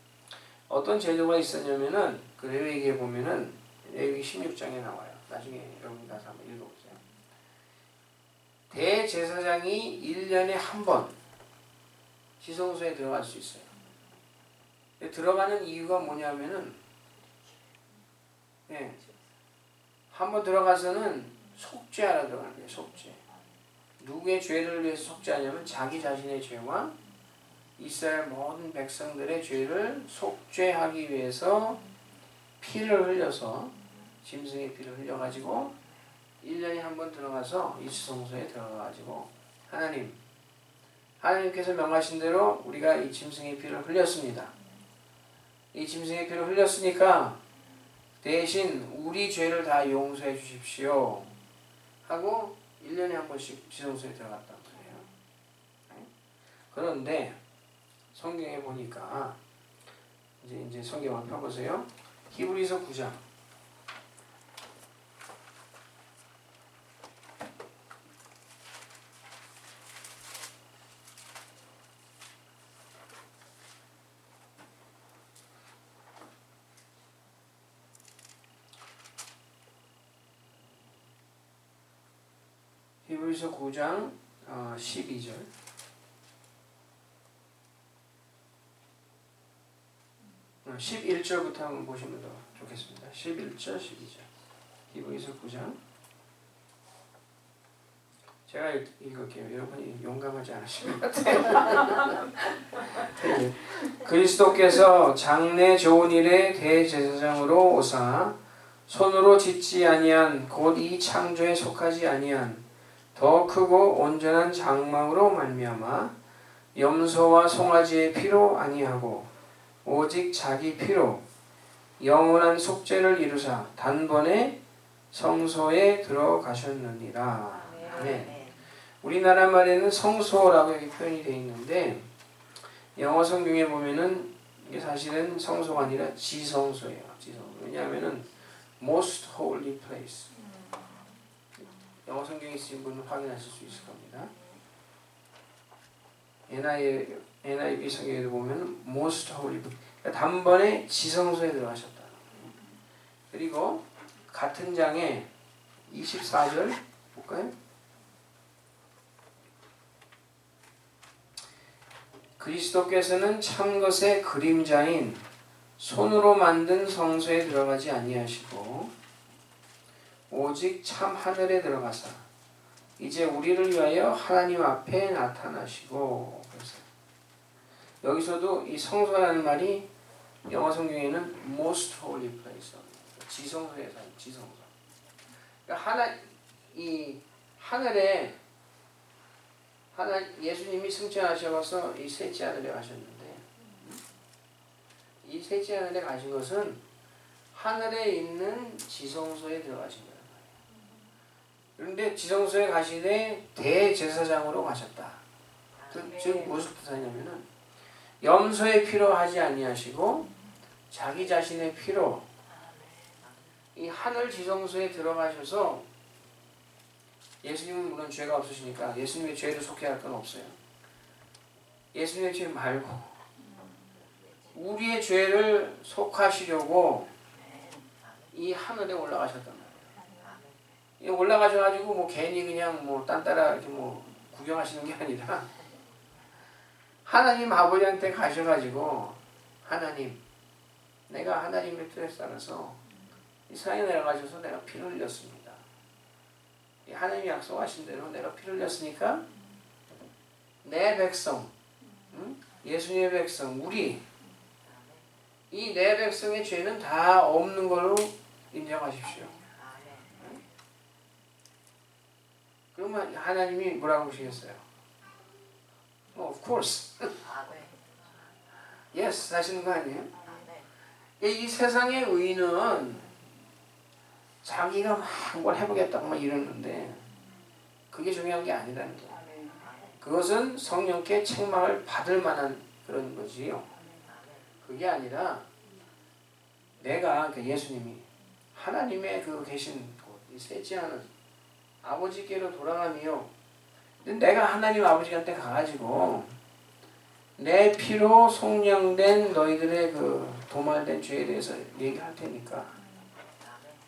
어떤 제도가 있었냐면은 그 레위기에 보면은 레위기 16장에 나와요. 나중에 여러분 가서 한번 읽어보세요. 대제사장이 1년에 한 번 지성소에 들어갈 수 있어요. 들어가는 이유가 뭐냐면은 한 번 들어가서는 속죄하러 들어가는 거예요. 속죄. 누구의 죄를 위해서 속죄하냐면 자기 자신의 죄와 이스라엘 모든 백성들의 죄를 속죄하기 위해서 피를 흘려서 짐승의 피를 흘려가지고 1년에 한 번 들어가서 이 지성소에 들어가가지고 하나님께서 명하신 대로 우리가 이 짐승의 피를 흘렸습니다. 이 짐승의 피를 흘렸으니까 대신 우리 죄를 다 용서해 주십시오 하고 1년에 한 번씩 지성소에 들어갔단 말이에요. 그런데 성경에 보니까 이제 성경 한번 펴보세요. 히브리서 9장. 히브리서 9장 12절. 11절부터 한번 보시면 더 좋겠습니다. 11절, 12절. 히브리서 9장. 제가 읽을게요. 여러분이 용감하지 않으신 것 같아요. 그리스도께서 장래 좋은 일의 대제사장으로 오사 손으로 짓지 아니한 곧 이 창조에 속하지 아니한 더 크고 온전한 장막으로 말미암아 염소와 송아지의 피로 아니하고 오직 자기 피로 영원한 속죄를 이루사 단번에 성소에 들어가셨느니라. 아멘. 우리나라 말에는 성소라고 이렇게 표현이 되어 있는데 영어 성경에 보면은 이게 사실은 성소가 아니라 지성소예요. 지성소. 왜냐하면은 most holy place. 영어 성경에 쓰인 분은 확인하실 수 있을 겁니다. NIV 성경에도 보면 most holy, 그러니까 단번에 지성소에 들어가셨다. 그리고 같은 장에 24절 볼까요? 그리스도께서는 참 것의 그림자인 손으로 만든 성소에 들어가지 아니하시고 오직 참 하늘에 들어가사 이제 우리를 위하여 하나님 앞에 나타나시고. 그래서 여기서도 이 성소라는 말이 영어 성경에는 most holy place, 지성소에서 지성소. 그러니까 이 하늘에 예수님이 승천하셔서 이 셋째 하늘에 가셨는데 이 셋째 하늘에 가신 것은 하늘에 있는 지성소에 들어가신 거예요. 그런데 지성소에 가시되 대제사장으로 가셨다. 즉 무슨 뜻이냐면은 염소의 피로 하지 아니하시고 자기 자신의 피로 이 하늘 지성소에 들어가셔서 예수님은 물론 죄가 없으시니까 예수님의 죄를 속해할 건 없어요. 예수님의 죄 말고 우리의 죄를 속하시려고 이 하늘에 올라가셨단 말이에요. 올라가셔가지고 뭐 괜히 그냥 뭐 딴 따라 이렇게 뭐 구경하시는 게 아니라 하나님 아버지한테 가셔가지고 하나님, 내가 하나님의 뜻에 따라서 이 세상에 내려가셔서 내가 피를 흘렸습니다. 이 하나님이 약속하신 대로 내가 피를 흘렸으니까 내 백성, 예수님의 백성, 우리 이 내 백성의 죄는 다 없는 걸로 인정하십시오. 그러면 하나님이 뭐라고 하시겠어요? Of course. Yes 하시는 거 아니에요? 이 세상의 의인은 자기가 막 뭘 해보겠다고 막 이러는데 그게 중요한 게 아니라는 거예요. 그것은 성령께 책망을 받을 만한 그런 거지요. 그게 아니라 내가 그 예수님이 하나님의 그 계신 곳, 이 셋째 하는 아버지께로 돌아가며 근데 내가 하나님 아버지한테 가가지고 내 피로 속량된 너희들의 그 도말된 죄에 대해서 얘기할 테니까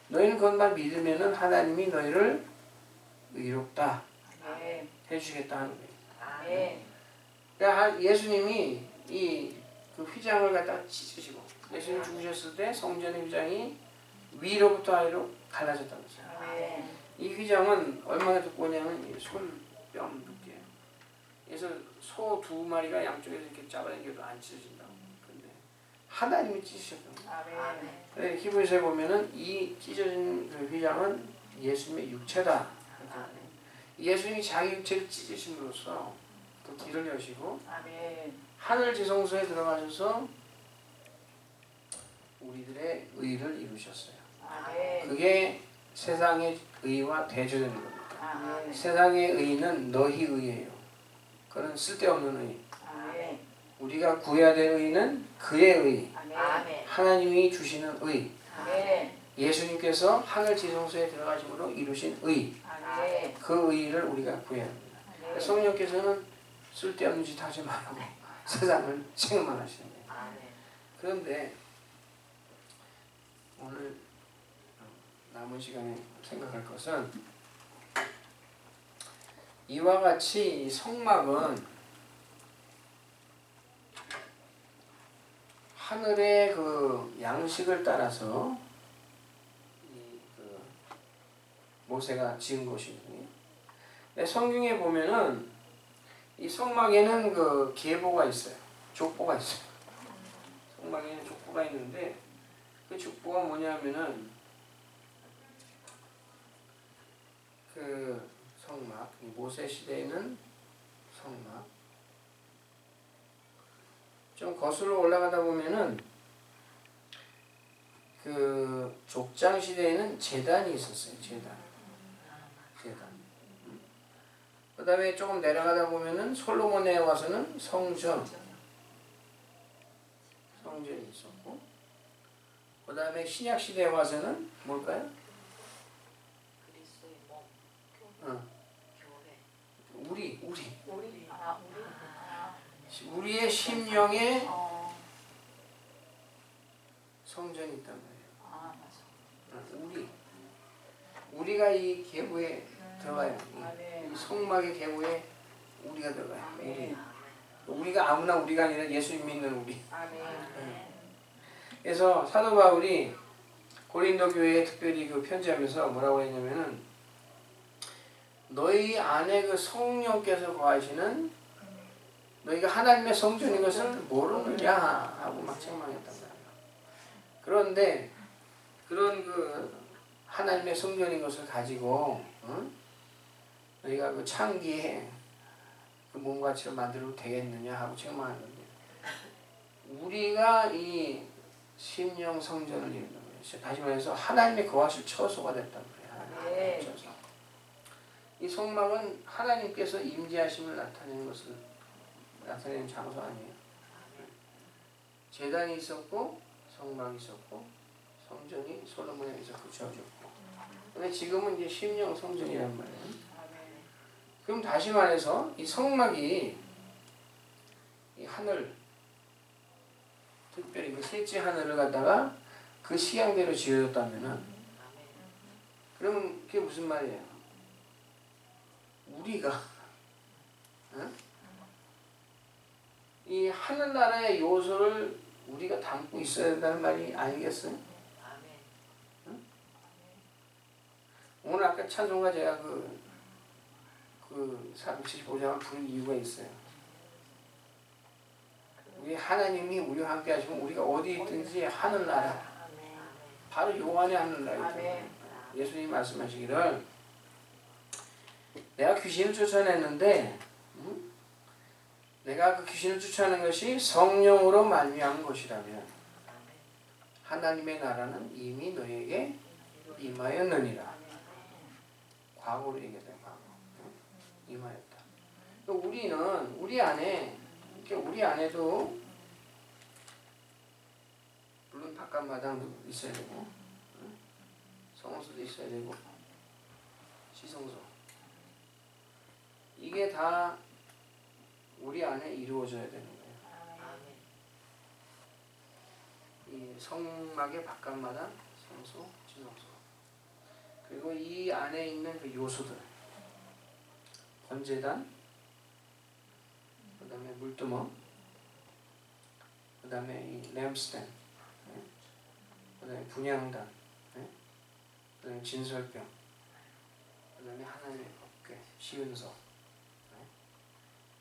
너희는 그것만 믿으면은 하나님이 너희를 의롭다 해주시겠다 하는 거예요. 그러니까 예수님이 이 그 휘장을 갖다가 찢으시고 예수님 죽으셨을 때 성전의 휘장이 위로부터 아래로 갈라졌다면서요. 이 휘장은 얼마나 두꺼우냐면 솔뼈 두께예요. 그래서 소 2마리가 양쪽에서 이렇게 잡아당겨도 안 찢어진다고. 근데 하나님이 찢으셨던 거예요. 히브리서에 보면은 이 찢어진 그 휘장은 예수님의 육체다. 예수님이 자기 육체를 찢으심으로써 그 길을 여시고 하늘 지성소에 들어가셔서 우리들의 의를 이루셨어요. 그게 세상의 의와 대조되는 겁니다. 세상의 의는 너희 의예요. 그건 쓸데없는 의. 우리가 구해야 될 의는 그의 의. 하나님이 주시는 의. 예수님께서 하늘 지성소에 들어가심으로 이루신 의. 그 의를 우리가 구해야 합니다. 성령께서는 쓸데없는 짓 하지 말고 세상을 책망하시는 거예요. 그런데 오늘 남은 시간에 생각할 것은 이와 같이 성막은 하늘의 그 양식을 따라서 그 모세가 지은 것이거든요. 성경에 보면은 이 성막에는 그 계보가 있어요. 족보가 있어요. 성막에는 족보가 있는데 그 족보가 뭐냐면은 그 성막, 모세 시대에는 성막 좀 거슬러 올라가다 보면은 그 족장 시대에는 제단이 있었어요. 제단. 그 다음에 조금 내려가다 보면은 솔로몬에 와서는 성전이 있었고 그 다음에 신약 시대에 와서는 뭘까요? 우리의 심령에 성전이 있단 말이에요. 우리가 이 계보에 들어가요. 이 성막의 계보에 우리가 들어가요. 우리가 아무나 우리가 아니라 예수님 믿는 우리. 그래서 사도 바울이 고린도 교회에 특별히 그 편지하면서 뭐라고 했냐면은 너희 안에 그 성령께서 거하시는 너희가 하나님의 성전인 것을 모르느냐 하고 막 책망했단 말이에요. 그런데 그런 그 하나님의 성전인 것을 가지고 너희가 그 창기에 그 몸과 같이 만들어도 되겠느냐 하고 책망하는데 우리가 이 심령 성전을 이루는 거예요. 다시 말해서 하나님의 거하실 처소가 됐단 말이에요. 처소. 이 성막은 하나님께서 임재하심을 나타내는 것을 나타내는 장소 아니에요. 제단이 있었고 성막이 있었고 성전이 솔로몬에서 붙여졌고 근데 지금은 이제 심령 성전이란 말이에요. 그럼 다시 말해서 이 성막이 이 하늘 특별히 그 셋째 하늘을 갖다가 그 시향대로 지어졌다면은 그럼 그게 무슨 말이에요? 우리가 이 하늘나라의 요소를 우리가 담고 있어야 된다는 말이 아니겠어요? 오늘 아까 찬송가 제가 그 475장을 부른 이유가 있어요. 우리 하나님이 우리와 함께 하시면 우리가 어디 있든지 하늘나라, 바로 요한의 하늘나라. 예수님이 말씀하시기를 내가 귀신을 쫓아냈는데 내가 그 귀신을 쫓아내는 것이 성령으로 말미암은 것이라면 하나님의 나라는 이미 너에게 임하였느니라. 과거로 얘기했어요. 과거. 임하였다. 우리는 우리 안에도 물론 바깥마당도 있어야 되고 성소도 있어야 되고 시성소, 이게 다 우리 안에 이루어져야 되는 거예요. 이 성막의 바깥마당, 성소, 지성소, 그리고 이 안에 있는 그 요소들, 번제단, 그 다음에 물두멍, 그 다음에 이 램스텐, 그 다음에 분향단, 그 다음에 진설병, 그 다음에 하나님의 법궤, 시은서.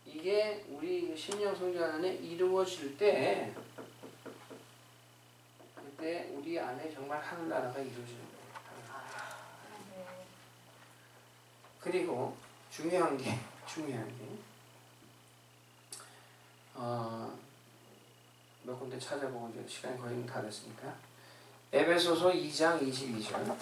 이게 우리 심령성전 안에 이루어질 때, 그때 우리 안에 정말 하늘나라가 이루어지는 거예요. 그리고 중요한 게 몇 군데 찾아보고 이제 시간이 거의 다 됐으니까 에베소서 2장 22절.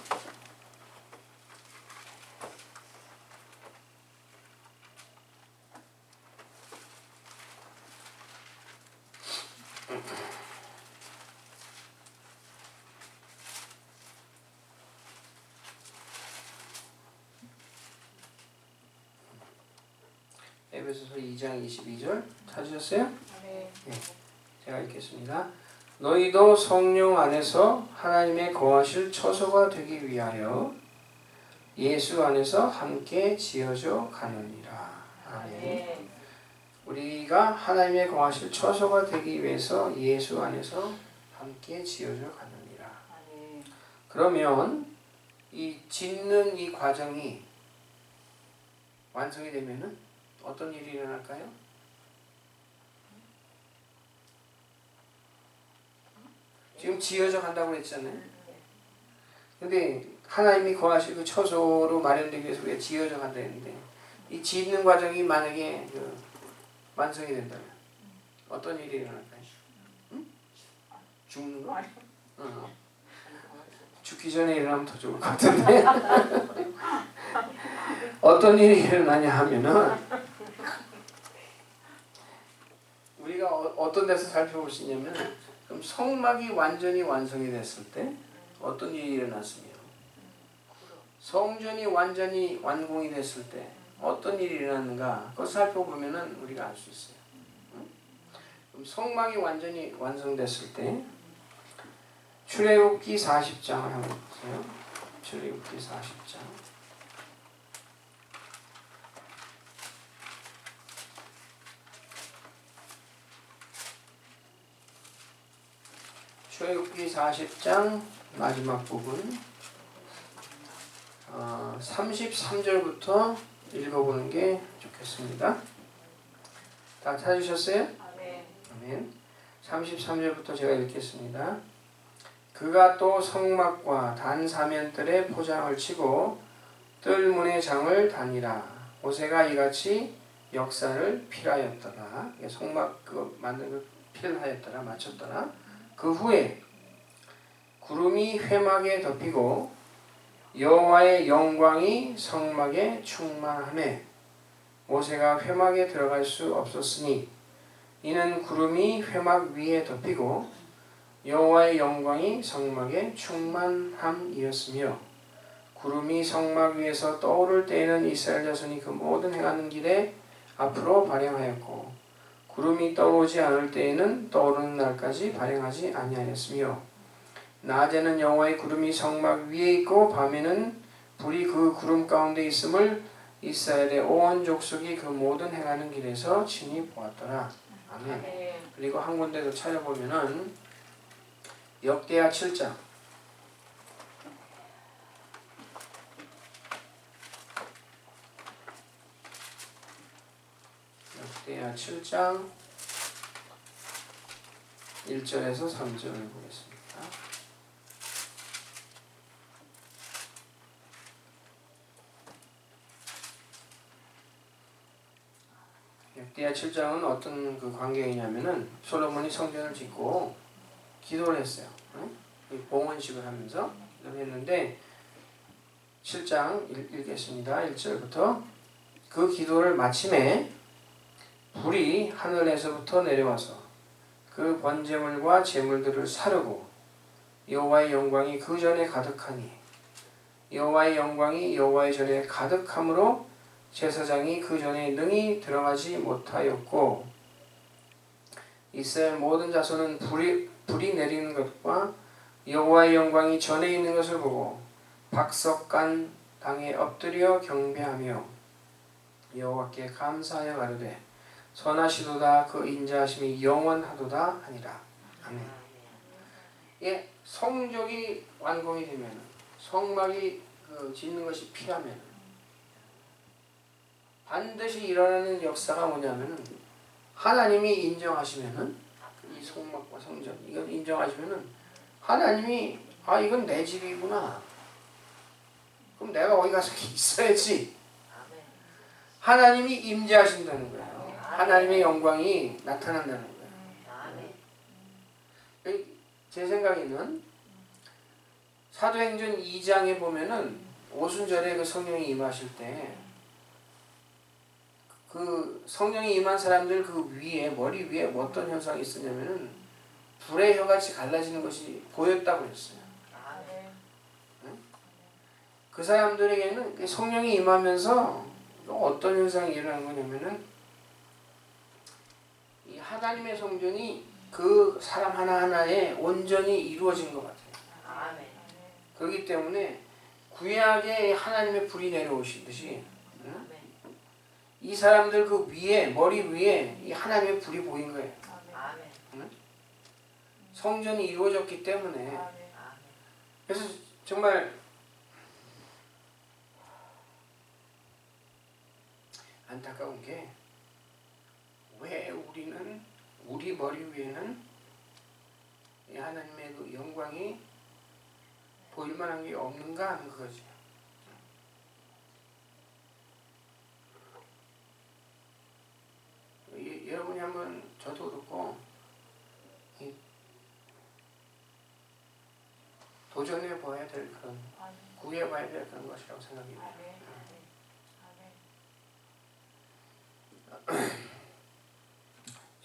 에베소서 2장 22절 찾으셨어요? 네. 제가 읽겠습니다. 너희도 성령 안에서 하나님의 거하실 처소가 되기 위하여 예수 안에서 함께 지어져 가느니라. 아멘. 우리가 하나님의 거하실 처소가 되기 위해서 예수 안에서 함께 지어져 가느니라. 그러면 이 짓는 이 과정이 완성이 되면은 어떤 일이 일어날까요? 지금 지어져 간다고 했잖아요. 근데 하나님이 거하실 그 처소로 마련되기 위해서 우리가 지어져 간다 했는데, 이 짓는 과정이 만약에 완성이 된다면 어떤 일이 일어날까요? 응? 죽는 거? 죽기 전에 일어나면 더 좋을 것 같은데 어떤 일이 일어나냐 하면은 우리가 어떤 데서 살펴볼 수 있냐면, 그럼 성막이 완전히 완성이 됐을 때 어떤 일이 일어났으며, 성전이 완전히 완공이 됐을 때 어떤 일이 일어났는가, 그걸 살펴보면은 우리가 알 수 있어요. 그럼 성막이 완전히 완성됐을 때 출애굽기 40장을 한번 보세요. 출애굽기 40장. 출애굽기 40장 마지막 부분 33절부터 읽어보는 게 좋겠습니다. 다 찾으셨어요? 아멘. 33절부터 제가 읽겠습니다. 그가 또 성막과 단 사면들의 포장을 치고 뜰문의 장을 다니라. 모세가 이같이 역사를 필하였더라. 성막 만든 걸 필하였더라, 마쳤더라. 그 후에 구름이 회막에 덮이고 여호와의 영광이 성막에 충만하매 모세가 회막에 들어갈 수 없었으니, 이는 구름이 회막 위에 덮이고 여호와의 영광이 성막에 충만함이었으며, 구름이 성막 위에서 떠오를 때에는 이스라엘 자손이 그 모든 행하는 길에 앞으로 발행하였고, 구름이 떠오르지 않을 때에는 떠오르는 날까지 발행하지 아니하였으며, 낮에는 여호와의 구름이 성막 위에 있고 밤에는 불이 그 구름 가운데 있음을 이스라엘의 온 족속이 그 모든 행하는 길에서 친히 보았더라. 아멘. 그리고 한 군데 더 찾아보면은 역대하 7장 역대하 7장 1절에서 3절을 보겠습니다. 역대하 7장은 어떤 그 광경이냐면은 솔로몬이 성전을 짓고 기도를 했어요. 봉헌식을 하면서 기도를 했는데 7장 읽겠습니다. 1절부터 그 기도를 마침에 불이 하늘에서부터 내려와서 그 번제물과 제물들을 사르고 여호와의 영광이 그 전에 가득하니 여호와의 영광이 여호와의 전에 가득함으로 제사장이 그 전에 능히 들어가지 못하였고 이스라엘 모든 자손은 불이 내리는 것과 여호와의 영광이 전에 있는 것을 보고 박석간 땅에 엎드려 경배하며 여호와께 감사하여 가로되 선하시도다 그 인자하심이 영원하도다 하니라. 아멘. 예, 성적이 완공이 되면 성막이 짓는 것이 필요하면 반드시 일어나는 역사가 뭐냐면은 하나님이 인정하시면은 이 성막과 성전 이걸 인정하시면은 하나님이 이건 내 집이구나. 그럼 내가 거기 가서 있어야지. 하나님이 임재하신다는 거예요. 하나님의 영광이 나타난다는 거예요. 제 생각에는 사도행전 2장에 보면은 오순절에 그 성령이 임하실 때 그 성령이 임한 사람들 그 위에 머리 위에 어떤 현상이 있었냐면은 불의 혀같이 갈라지는 것이 보였다고 했어요. 그 사람들에게는 성령이 임하면서 어떤 현상이 일어나는 거냐면은 이 하나님의 성전이 그 사람 하나하나에 온전히 이루어진 것 같아요. 그렇기 때문에 구약에 하나님의 불이 내려오시듯이 이 사람들 그 위에 머리 위에 이 하나님의 불이 보인 거예요. 성전이 이루어졌기 때문에 그래서 정말 안타까운 게 왜 우리 머리 위에는 이 하나님의 그 영광이 보일 만한 게 없는가 하는 거지. 여러분이 한번 저도 그렇고 도전해 봐야 될 그런 구해 봐야 될 그런 것이라고 생각합니다.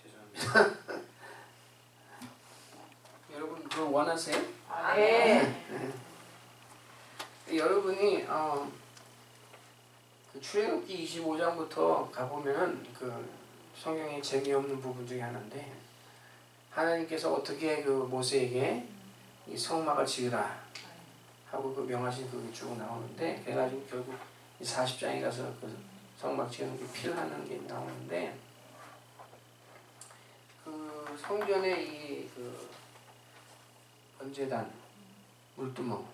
죄송합니다. 여러분 그거 원하세요? 여러분이 그 출애굽기 25장부터 가보면은 그 성경에 재미없는 부분 중에 하나인데 하나님께서 어떻게 그 모세에게 이 성막을 지으라 하고 그 명하신 그게 쭉 나오는데 그래가지고 결국 이 40장에 가서 그 성막 지으는 게 필요하는 게 나오는데 그 성전의 이 그 번제단 물두멍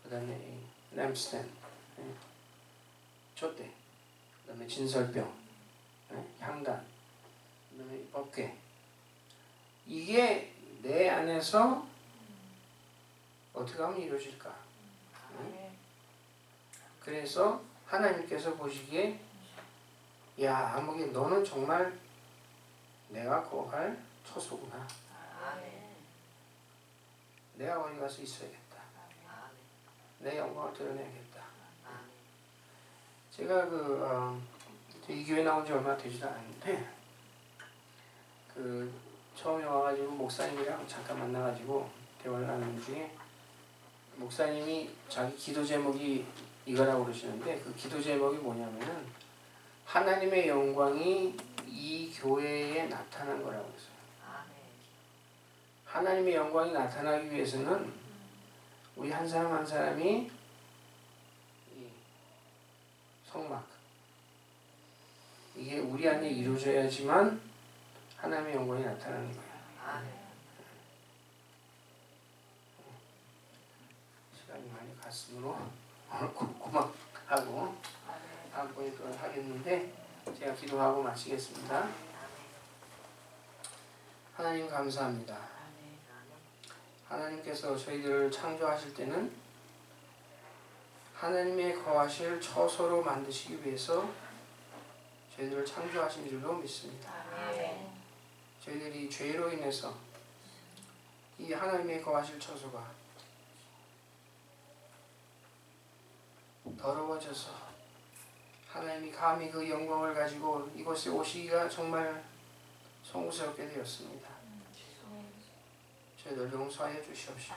그다음에 이 램스텐 촛대 그다음에 진설병 향단 그다음에 법궤 이게 내 안에서 어떻게 하면 이루어질까? 그래서 하나님께서 보시기에 야 아무개 너는 정말 내가 거할 처소구나. 내가 어디 가서 있어야겠다. 내 영광을 드러내야겠다. 제가 이 교회 나온 지 얼마 되지도 않았는데 처음에 와가지고 목사님이랑 잠깐 만나가지고 대화를 하는 중에 목사님이 자기 기도 제목이 이거라고 그러시는데 그 기도 제목이 뭐냐면은 하나님의 영광이 이 교회에 나타난 거라고 했어요. 하나님의 영광이 나타나기 위해서는 우리 한 사람 한 사람이 이 성막 이게 우리 안에 이루어져야지만 하나님의 영광이 나타나는 거예요. 시간이 많이 갔으므로 고막하고 다음번에 또 하겠는데 제가 기도하고 마치겠습니다. 하나님 감사합니다. 하나님께서 저희들을 창조하실 때는 하나님의 거하실 처소로 만드시기 위해서 저희들을 창조하신 줄로 믿습니다. 저희들이 죄로 인해서 이 하나님의 거하실 처소가 더러워져서 하나님이 감히 그 영광을 가지고 이곳에 오시기가 정말 송구스럽게 되었습니다. 저희들 용서하여 주시옵시고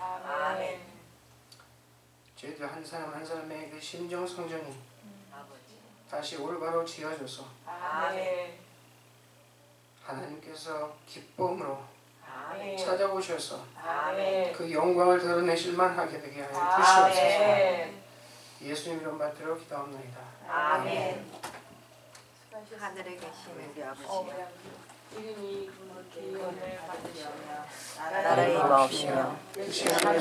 저희들 한 사람 한 사람의 그 심정 성전이 다시 올바로 지어져서 하나님께서 기쁨으로 찾아오셔서 그 영광을 드러내실 만하게 되게 하여 주시옵소서. 예수님 이름 받들어 기도합니다. 아멘. 하늘에 계신 우리 아버지, 이름이 기원을 받으시며 나라의 마옵시며 그 시간에